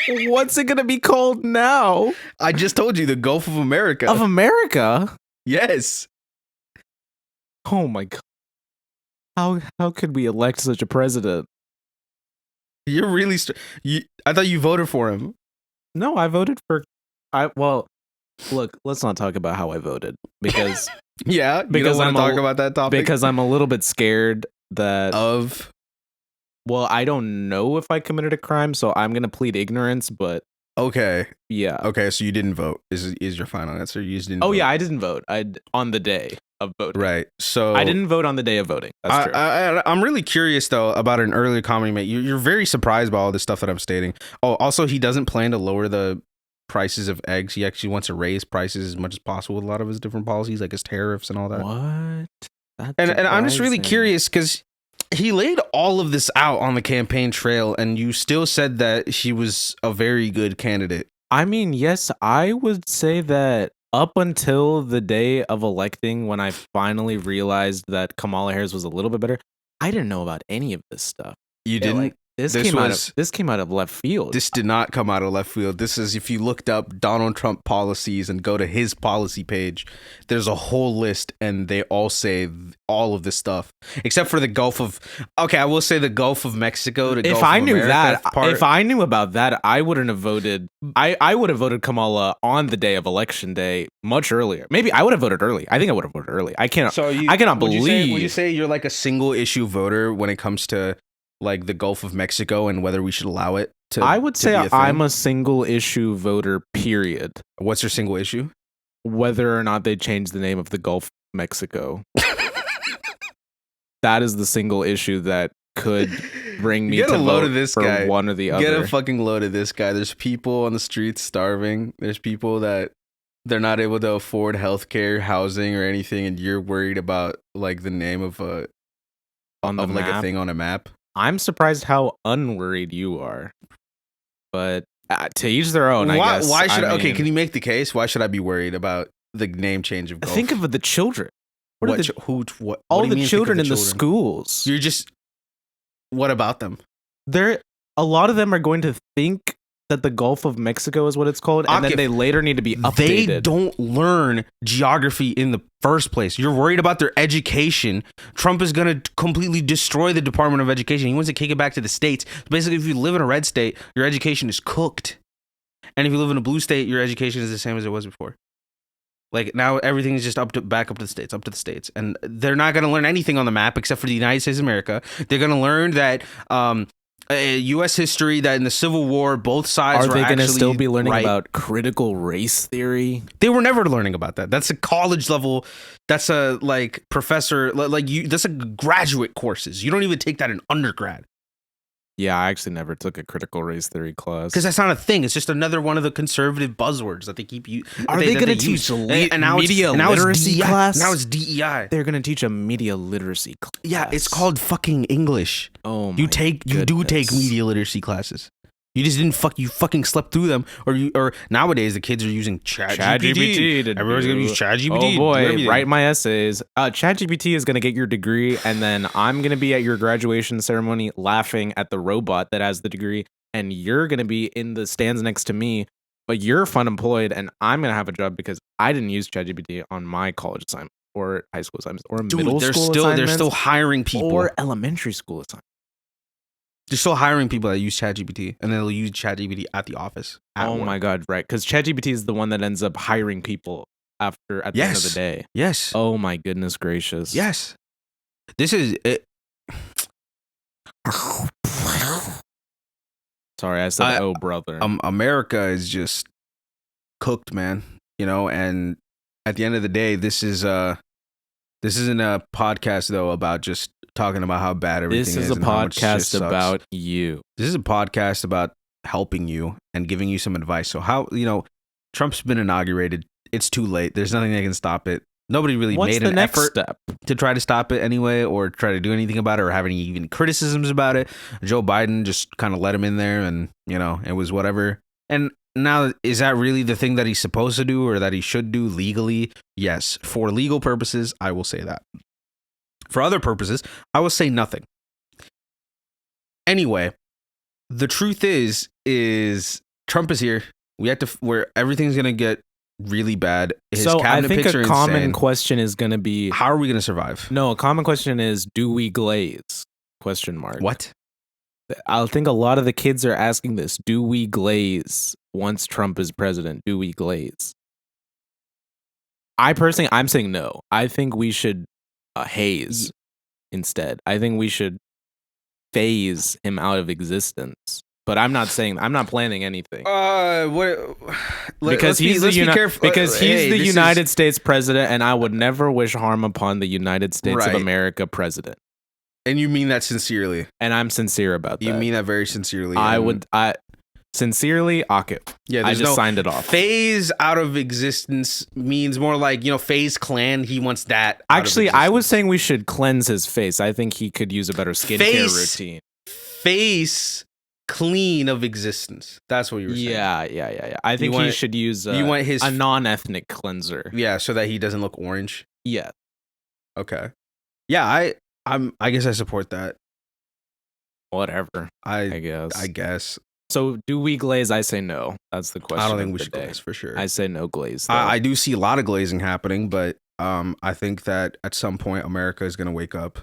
What's it going to be called now? I just told you the Gulf of America. Of America? Yes. Oh my god. How could we elect such a president? You're really I thought you voted for him. No, I voted for look, let's not talk about how I voted because Yeah, you Because don't want I'm to talk about that topic because I'm a little bit scared that of well, I don't know if I committed a crime, so I'm going to plead ignorance, but okay. yeah. Okay, so you didn't vote. Is your final answer? You just didn't Oh vote. yeah, I didn't vote. On the day of voting. Right. So I didn't vote on the day of voting. That's true. I'm really curious though about an earlier comment, mate. You're very surprised by all this stuff that I'm stating. Oh, also he doesn't plan to lower the prices of eggs. He actually wants to raise prices as much as possible with a lot of his different policies, like his tariffs and all that. What? That's And I'm just really surprising. curious because he laid all of this out on the campaign trail, and you still said that he was a very good candidate. I mean, yes, I would say that up until the day of electing, when I finally realized that Kamala Harris was a little bit better, I didn't know about any of this stuff. You Yeah, didn't? like, This This came out of left field. This did not come out of left field. This is, if you looked up Donald Trump policies and go to his policy page, there's a whole list and they all say all of this stuff. Except for the Gulf of, okay, I will say the Gulf of Mexico to Gulf if I of knew America that, part. if I knew about that, I wouldn't have voted. I would have voted Kamala on the day of election day much earlier. Maybe I would have voted early. I think I would have voted early. I cannot would believe. Would you say you're like a single issue voter when it comes to like the Gulf of Mexico and whether we should allow it to? I would to say be a thing? I'm a single issue voter, period. What's your single issue? Whether or not they change the name of the Gulf of Mexico. That is the single issue that could bring me Get to a load vote of this for guy. one or the other. Get a fucking load of this guy. There's people on the streets starving. There's people that they're not able to afford healthcare, housing, or anything, and you're worried about like the name of a like a thing on a map. I'm surprised how unworried you are, but to each their own. I guess. Why should I okay? Can you make the case? Why should I be worried about the name change of Gulf? think of the children? What are the, what? all what do you the mean think of children the in the schools? You're just. What about them? A lot of them are going to think that the Gulf of Mexico is what it's called, and then they later need to be updated. They don't learn geography in the first place. You're worried about their education. Trump is going to completely destroy the Department of Education. He wants to kick it back to the states. Basically, if you live in a red state, your education is cooked. And if you live in a blue state, your education is the same as it was before. Like now everything is just back up to the states. And they're not going to learn anything on the map except for the United States of America. They're going to learn that U.S. history, that in the Civil War, both sides Are were they actually going to still be learning right. about critical race theory? They were never learning about that. That's a college level. That's a like professor, like you. That's a graduate courses. You don't even take that in undergrad. Yeah, I actually never took a critical race theory class. Because that's not a thing. It's just another one of the conservative buzzwords that they keep using. Are they going to teach media literacy class? Now it's DEI. They're going to teach a media literacy class. Yeah, it's called fucking English. Oh my You do take media literacy classes. You just didn't you fucking slept through them, or nowadays the kids are using ChatGPT. Everyone's gonna use ChatGPT. Oh boy, write my essays. ChatGPT is gonna get your degree, and then I'm gonna be at your graduation ceremony laughing at the robot that has the degree, and you're gonna be in the stands next to me, but you're fun employed, and I'm gonna have a job because I didn't use ChatGPT on my college assignment or high school assignments or middle school assignments. They're still hiring people or elementary school assignments. They're still hiring people that use ChatGPT, and they'll use ChatGPT at the office. Oh my god, right? Because ChatGPT is the one that ends up hiring people at the end of the day. Yes. Oh my goodness gracious. Yes. This is it. Sorry, I said, "Oh brother." America is just cooked, man. You know, and at the end of the day, this isn't a podcast though about just talking about how bad everything is. This is a and how much shit podcast sucks. about you. This is a podcast about helping you and giving you some advice. So how, Trump's been inaugurated. It's too late. There's nothing that can stop it. Nobody really made an effort to try to stop it anyway, or try to do anything about it, or have any even criticisms about it. Joe Biden just kind of let him in there, and it was whatever. And now, is that really the thing that he's supposed to do, or that he should do legally? Yes, for legal purposes, I will say that. For other purposes, I will say nothing. Anyway, the truth is Trump is here. We have to, where everything's gonna get really bad. His so I cabinet think picks a are common insane. question is going to be, How are we gonna survive? no, a common question is, do we glaze? Question mark. What? I think a lot of the kids are asking this. Do we glaze once Trump is president? Do we glaze? I'm saying no. I think we should haze instead. I think we should phase him out of existence. But I'm not planning anything. Because he's the United States president, and I would never wish harm upon the United States of America president. And you mean that sincerely? And I'm sincere about that. You mean that very sincerely? I sincerely, Akif. Yeah, I just signed it off. Phase out of existence means more like, FaZe Clan. He wants that. Actually, I was saying we should cleanse his face. I think he could use a better skincare routine. Face clean of existence. That's what you were saying. Yeah. I think he should use a non-ethnic cleanser. Yeah, so that he doesn't look orange. Yeah. Okay. Yeah, I guess I support that. Whatever, I I guess. guess. So do we glaze? I say no. That's the question. I don't think of we the should day. glaze for sure. I say no glaze. Though. I do see a lot of glazing happening, but I think that at some point America is gonna wake up,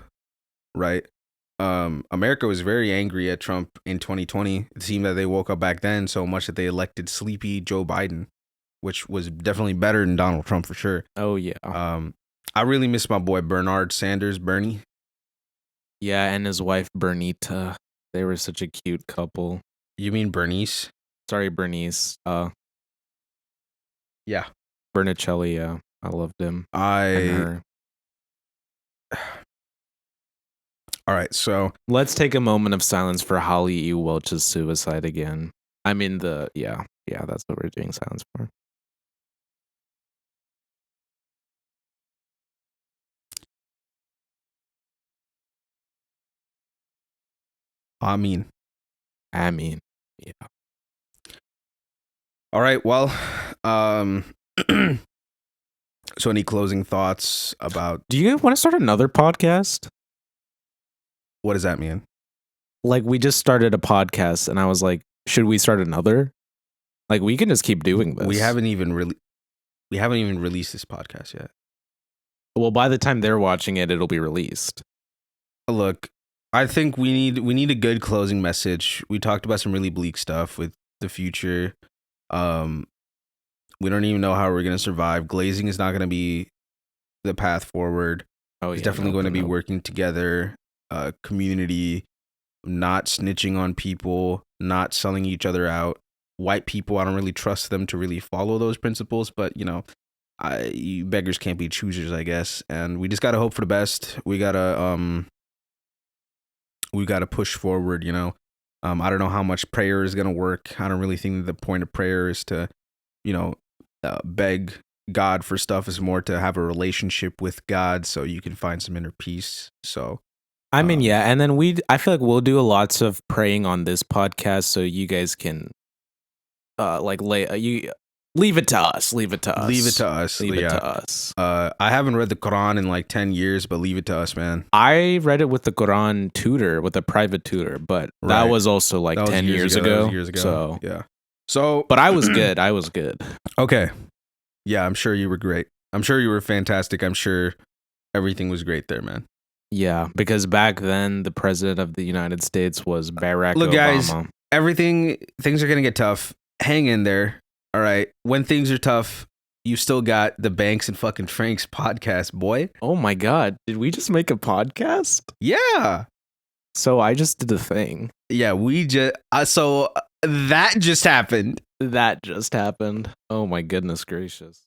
right? America was very angry at Trump in 2020. It seemed that they woke up back then so much that they elected sleepy Joe Biden, which was definitely better than Donald Trump for sure. Oh yeah. I really miss my boy Bernard Sanders, Bernie. Yeah, and his wife Bernita. They were such a cute couple. You mean Bernice? Sorry, Bernice. Yeah. Bernicelli. Yeah, I loved him. And I her. all right, so Let's take a moment of silence for Holly E. Welch's suicide again. I mean yeah, that's what we're doing silence for. I mean, Yeah. all right, well, so any closing thoughts about Do you want to start another podcast? what does that mean? Like we just started a podcast and I was like, should we start another? Like we can just keep doing this. We haven't even released this podcast yet. Well, by the time they're watching it, it'll be released. Look, I think we need a good closing message. We talked about some really bleak stuff with the future. We don't even know how we're gonna survive. Glazing is not gonna be the path forward. Oh, It's yeah, definitely no, going to be no. working together, community, not snitching on people, not selling each other out. White people, I don't really trust them to really follow those principles, but you beggars can't be choosers, I guess. And we just gotta hope for the best. We gotta push forward. I don't know how much prayer is gonna work. I don't really think that the point of prayer is to, beg God for stuff. Is more to have a relationship with God so you can find some inner peace. So I mean, yeah, and then I feel like we'll do lots of praying on this podcast so you guys can leave it to us. leave it to us. Leave it Yeah. to us. I haven't read the Quran in like 10 years, but leave it to us, man. I read it with the Quran tutor, with a private tutor, but that Right. was also like That was 10 years That ago. was years ago. So, yeah. So, but I was good. I was good. okay. Yeah, I'm sure you were great. I'm sure you were fantastic. I'm sure everything was great there, man. Yeah, because back then the president of the United States was Barack Look, Obama. guys, things are going to get tough. Hang in there. All right. When things are tough, you still got the Banks and fucking Franks podcast, boy. Oh my God. Did we just make a podcast? Yeah. So I just did a thing. Yeah, that just happened. That just happened. Oh my goodness gracious.